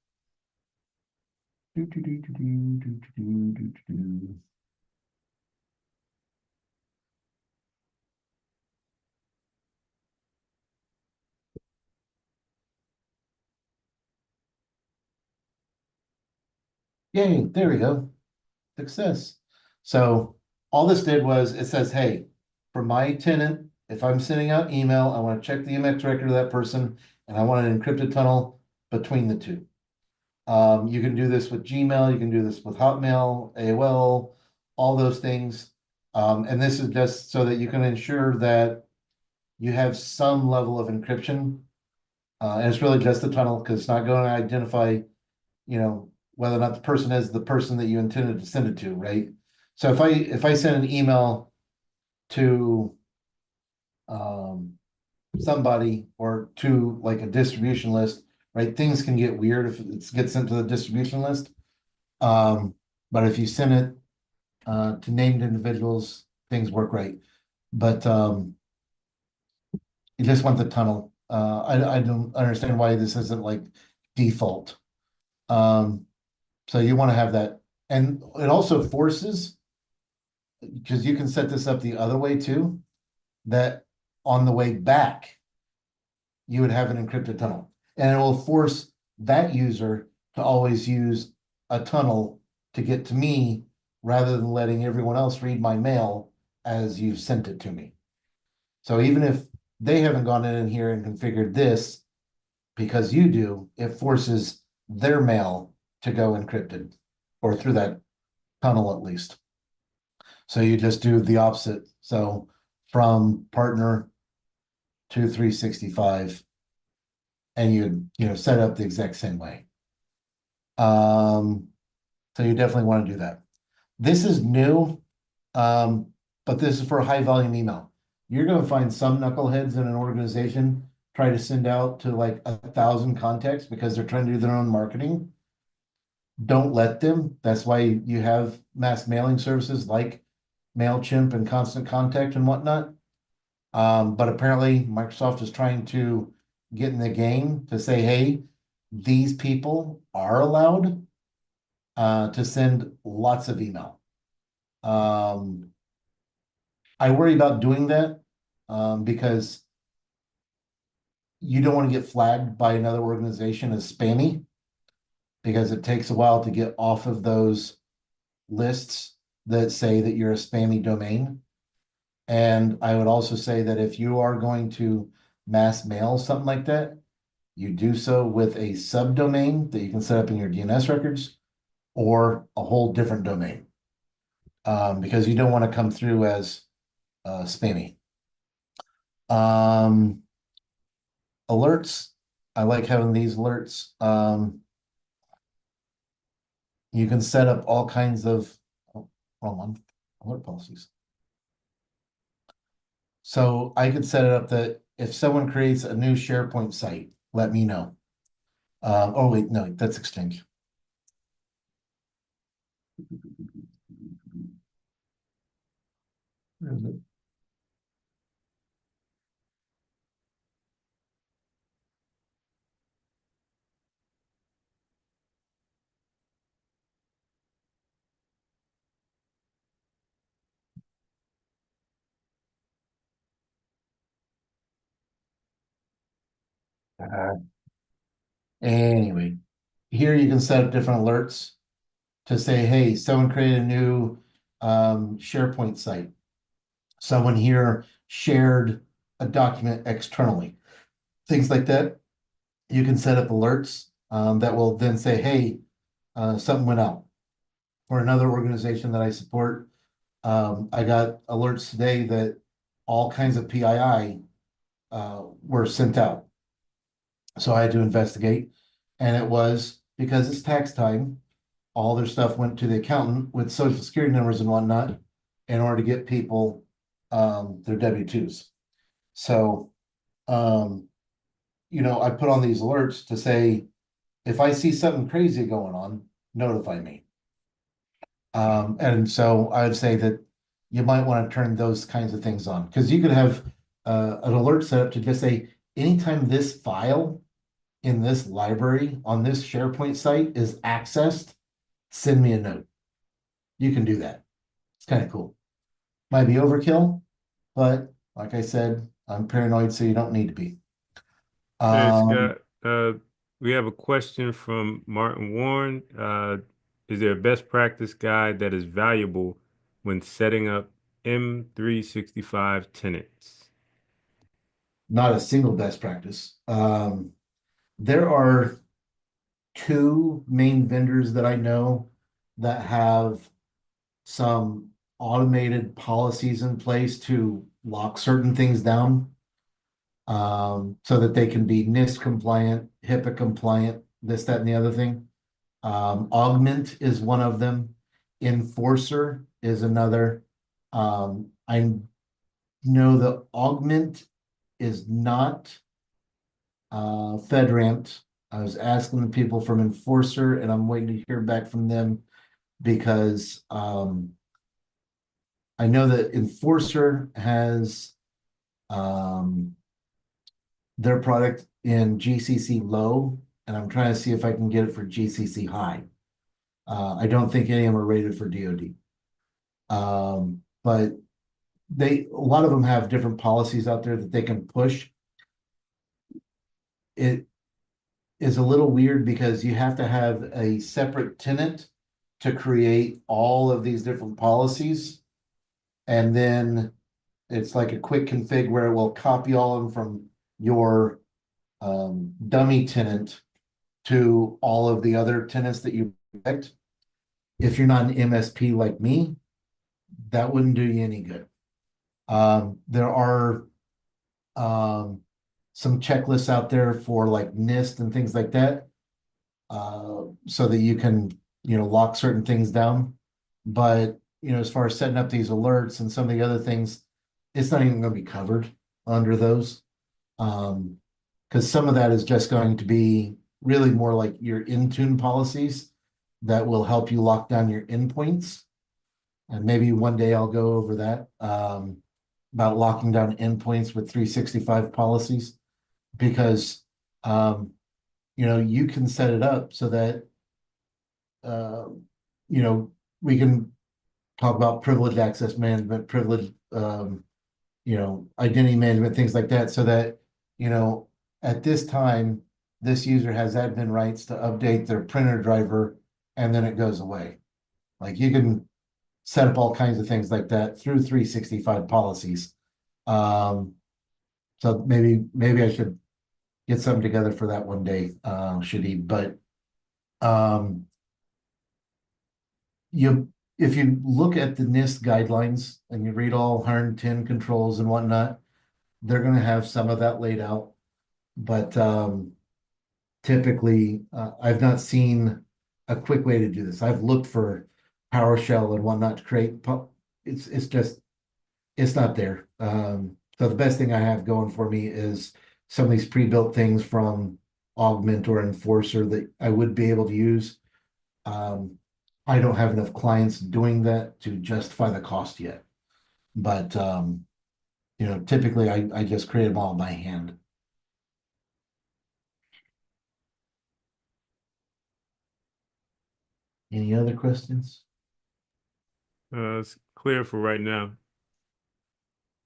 A: Do, do, do, do, do, do, do, do, do, do. Yay, there we go. Success. So all this did was it says, hey, for my tenant, if I'm sending out email, I want to check the MX record of that person and I want an encrypted tunnel between the two. You can do this with Gmail, you can do this with Hotmail, AOL, all those things. And this is just so that you can ensure that you have some level of encryption. And it's really just the tunnel because it's not going to identify, whether or not the person is the person that you intended to send it to, right? So if I send an email to somebody or to like a distribution list, right? Things can get weird if it gets sent to the distribution list. But if you send it to named individuals, things work right. But you just want the tunnel. I don't understand why this isn't like default. So you want to have that. And it also forces, because you can set this up the other way too, that on the way back, you would have an encrypted tunnel. And it will force that user to always use a tunnel to get to me rather than letting everyone else read my mail as you've sent it to me. So even if they haven't gone in here and configured this, because you do, it forces their mail to go encrypted or through that tunnel at least. So you just do the opposite. So from partner to 365, and you set up the exact same way. So you definitely want to do that. This is new, but this is for high volume email. You're going to find some knuckleheads in an organization try to send out to like 1,000 contacts because they're trying to do their own marketing. Don't let them. That's why you have mass mailing services like MailChimp and Constant Contact and whatnot. But apparently Microsoft is trying to get in the game to say, hey, these people are allowed to send lots of email. I worry about doing that because you don't want to get flagged by another organization as spammy because it takes a while to get off of those lists that say that you're a spammy domain. And I would also say that if you are going to mass mail something like that, you do so with a subdomain that you can set up in your DNS records or a whole different domain because you don't want to come through as spammy. Alerts. I like having these alerts. You can set up all kinds of, wrong one, alert policies. So I could set it up that if someone creates a new SharePoint site, let me know. Oh wait, no, that's Exchange. Where is it? Anyway, here you can set up different alerts to say, hey, someone created a new SharePoint site. Someone here shared a document externally. Things like that. You can set up alerts that will then say, hey, something went out. For another organization that I support, I got alerts today that all kinds of PII were sent out. So I had to investigate. And it was because it's tax time, all their stuff went to the accountant with social security numbers and whatnot in order to get people their W-2s. So, um, I put on these alerts to say, if I see something crazy going on, notify me. And so I would say that you might want to turn those kinds of things on because you could have an alert set up to just say, anytime this file in this library on this SharePoint site is accessed, send me a note. You can do that. It's kind of cool. Might be overkill, but like I said, I'm paranoid, so you don't need to be.
B: Hey,
A: Um,
B: Scott, we have a question from Martin Warren. Is there a best practice guide that is valuable when setting up M365 tenants?
A: Not a single best practice. There are two main vendors that I know that have some automated policies in place to lock certain things down so that they can be NIST compliant, HIPAA compliant, this, that, and the other thing. Augment is one of them. Enforcer is another. I know the Augment is not FedRAMP. I was asking the people from Enforcer, and I'm waiting to hear back from them because I know that Enforcer has their product in GCC low, and I'm trying to see if I can get it for GCC high. I don't think any of them are rated for DoD. But a lot of them have different policies out there that they can push. It is a little weird because you have to have a separate tenant to create all of these different policies. And then it's like a quick config where it will copy all of them from your dummy tenant to all of the other tenants that you picked. If you're not an MSP like me, that wouldn't do you any good. There are some checklists out there for like NIST and things like that, so that you can, lock certain things down. But, as far as setting up these alerts and some of the other things, it's not even going to be covered under those. Because some of that is just going to be really more like your Intune policies that will help you lock down your endpoints. And maybe one day I'll go over that, about locking down endpoints with 365 policies because, you can set it up so that, uh, you know, we can talk about privileged access management, privileged, identity management, things like that, so that, at this time, this user has admin rights to update their printer driver, and then it goes away. Like you can set up all kinds of things like that through 365 policies. Um, so maybe I should get something together for that one day, should he, but um, if you look at the NIST guidelines and you read all 110 controls and whatnot, they're gonna have some of that laid out. But typically, I've not seen a quick way to do this. I've looked for PowerShell and whatnot to create. It's not there. So the best thing I have going for me is some of these pre-built things from Augment or Enforcer that I would be able to use. Um, I don't have enough clients doing that to justify the cost yet. But typically I just create them all by hand. Any other questions?
B: It's clear for right now.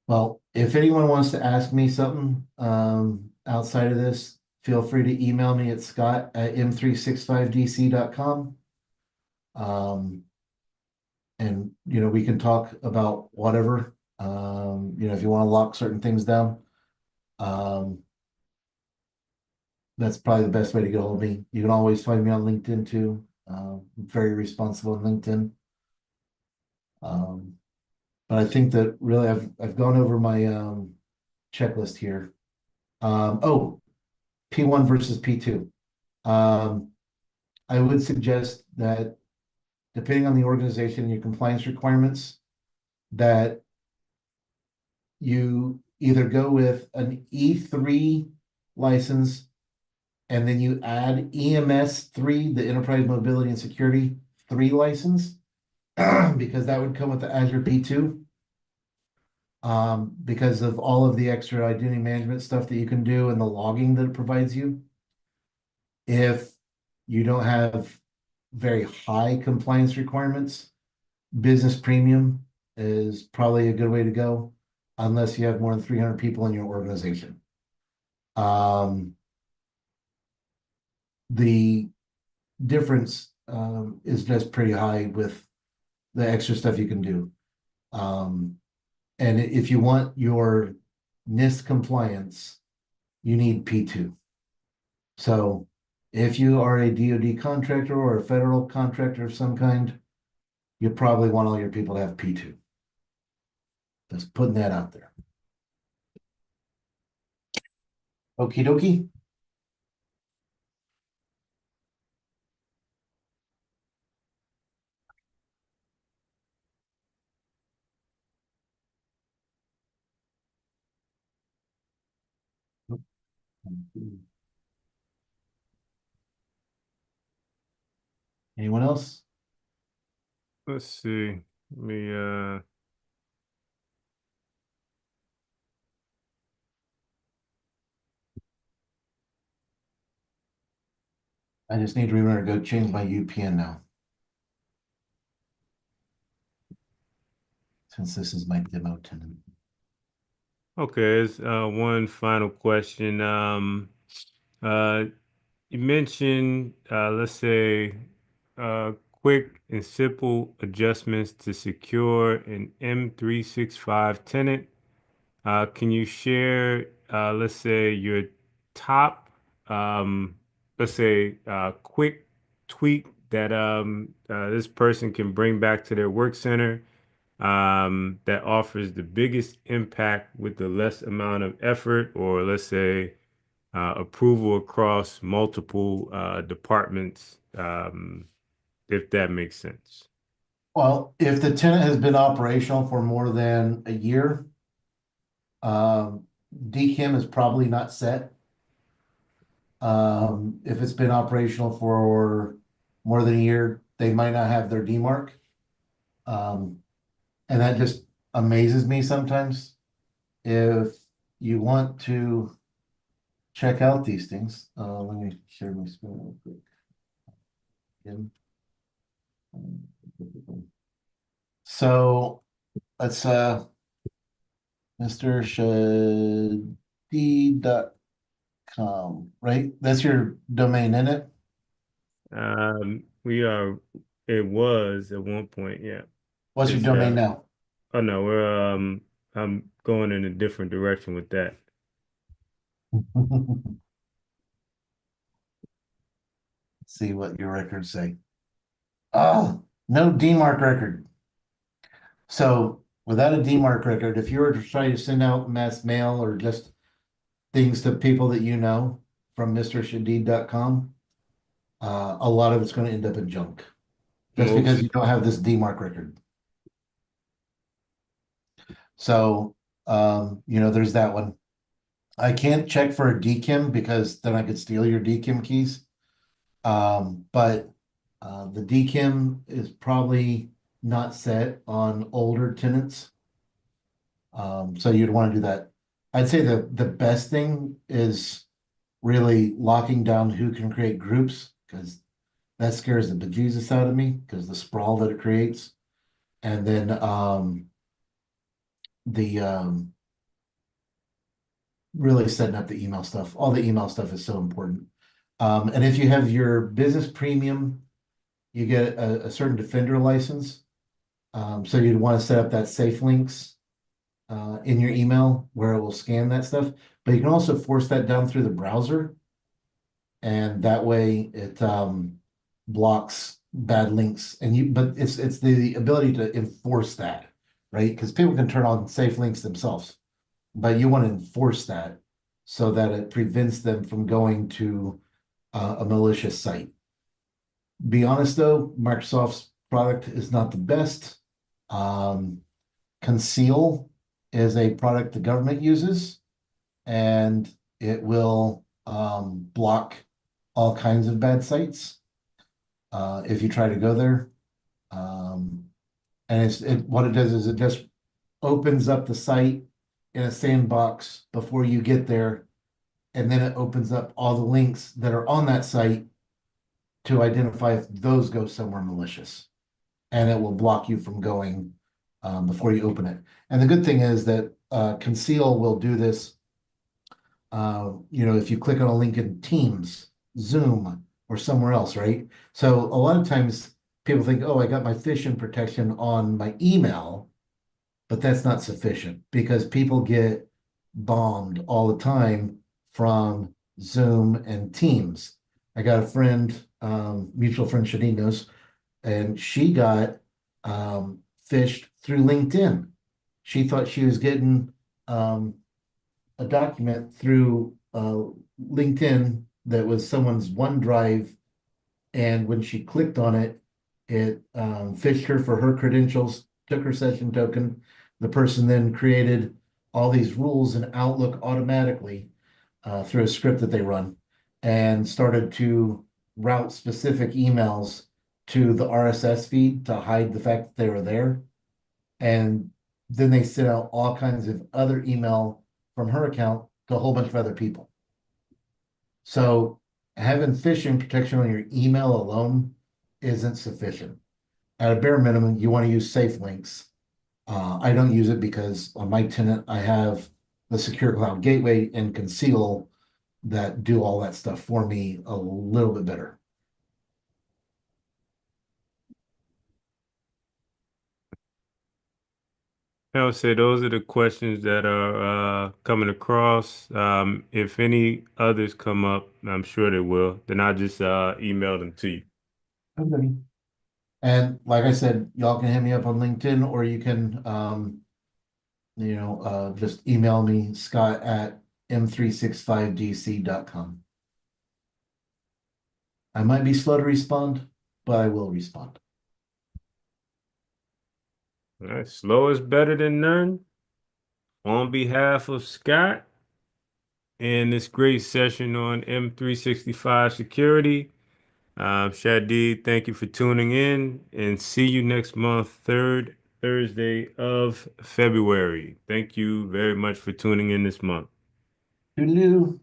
A: Well, if anyone wants to ask me something outside of this, feel free to email me at scott@m365dc.com. And we can talk about whatever. If you want to lock certain things down, um, that's probably the best way to get hold of me. You can always find me on LinkedIn too. I'm very responsible on LinkedIn. Um, but I think that really I've gone over my checklist here. Oh, P1 versus P2. Um, I would suggest that depending on the organization and your compliance requirements, that you either go with an E3 license and then you add EMS 3, the Enterprise Mobility and Security 3 license, because that would come with the Azure P2. Because of all of the extra identity management stuff that you can do and the logging that it provides you. If you don't have very high compliance requirements, business premium is probably a good way to go, unless you have more than 300 people in your organization. The difference is just pretty high with the extra stuff you can do. And if you want your NIST compliance, you need P2. So if you are a DoD contractor or a federal contractor of some kind, you probably want all your people to have P2. Just putting that out there. Okie dokie. Anyone else?
B: Let's see. Let me
A: I just need to remember to go change my UPN now, since this is my demo tenant.
B: Okay, it's one final question. Uh you mentioned let's say quick and simple adjustments to secure an M365 tenant. Can you share, let's say, your top, um, let's say, quick tweak that this person can bring back to their work center that offers the biggest impact with the less amount of effort, or let's say, approval across multiple departments, if that makes sense?
A: Well, if the tenant has been operational for more than a year, DKIM is probably not set. If it's been operational for more than a year, they might not have their DMARC. And that just amazes me sometimes. If you want to check out these things, let me share my screen real quick. Again. So let's Mr. Shadi.com, right? That's your domain, isn't it?
B: We are, it was at one point, yeah.
A: What's your
B: It's
A: domain now?
B: oh no, I'm going in a different direction with that.
A: See what your records say. Oh, no DMARC record. So without a DMARC record, if you were to try to send out mass mail or just things to people that you know from MrShadid.com, a lot of it's going to end up in junk just because
B: Most,
A: you don't have this DMARC record. So There's that one. I can't check for a DKIM because then I could steal your DKIM keys. But the DKIM is probably not set on older tenants. So you'd want to do that. I'd say the best thing is really locking down who can create groups because that scares the bejesus out of me because the sprawl that it creates. And then the really setting up the email stuff. All the email stuff is so important. And if you have your business premium, you get a certain Defender license. So you'd want to set up that safe links in your email where it will scan that stuff. But you can also force that down through the browser, and that way it blocks bad links. But it's the ability to enforce that, right? Because people can turn on safe links themselves, but you want to enforce that so that it prevents them from going to a malicious site. Be honest though, Microsoft's product is not the best. Um, Conceal is a product the government uses, and it will block all kinds of bad sites if you try to go there. Um, and what it does is it just opens up the site in a sandbox before you get there, and then it opens up all the links that are on that site to identify if those go somewhere malicious, and it will block you from going before you open it. And the good thing is that Conceal will do this. If you click on a link in Teams, Zoom, or somewhere else, right? So a lot of times people think, oh, I got my phishing protection on my email, but that's not sufficient because people get bombed all the time from Zoom and Teams. I got a friend, mutual friend Shani knows, and she got phished through LinkedIn. She thought she was getting a document through LinkedIn that was someone's OneDrive, and when she clicked on it, it phished her for her credentials, took her session token. The person then created all these rules in Outlook automatically through a script that they run and started to route specific emails to the RSS feed to hide the fact that they were there. And then they sent out all kinds of other email from her account to a whole bunch of other people. So having phishing protection on your email alone isn't sufficient. At a bare minimum, you want to use safe links. I don't use it because on my tenant, I have the Secure Cloud Gateway and Conceal that do all that stuff for me a little bit better.
B: I would say those are the questions that are coming across. If any others come up, I'm sure they will. Then I'll just email them to you.
A: Okay. And like I said, y'all can hit me up on LinkedIn or you can just email me, Scott at m365dc.com. I might be slow to respond, but I will respond.
B: All right, slow is better than none. On behalf of Scott and this great session on M365 security, Shadi, thank you for tuning in and see you next month, third Thursday of February. Thank you very much for tuning in this month.
A: Toodaloo.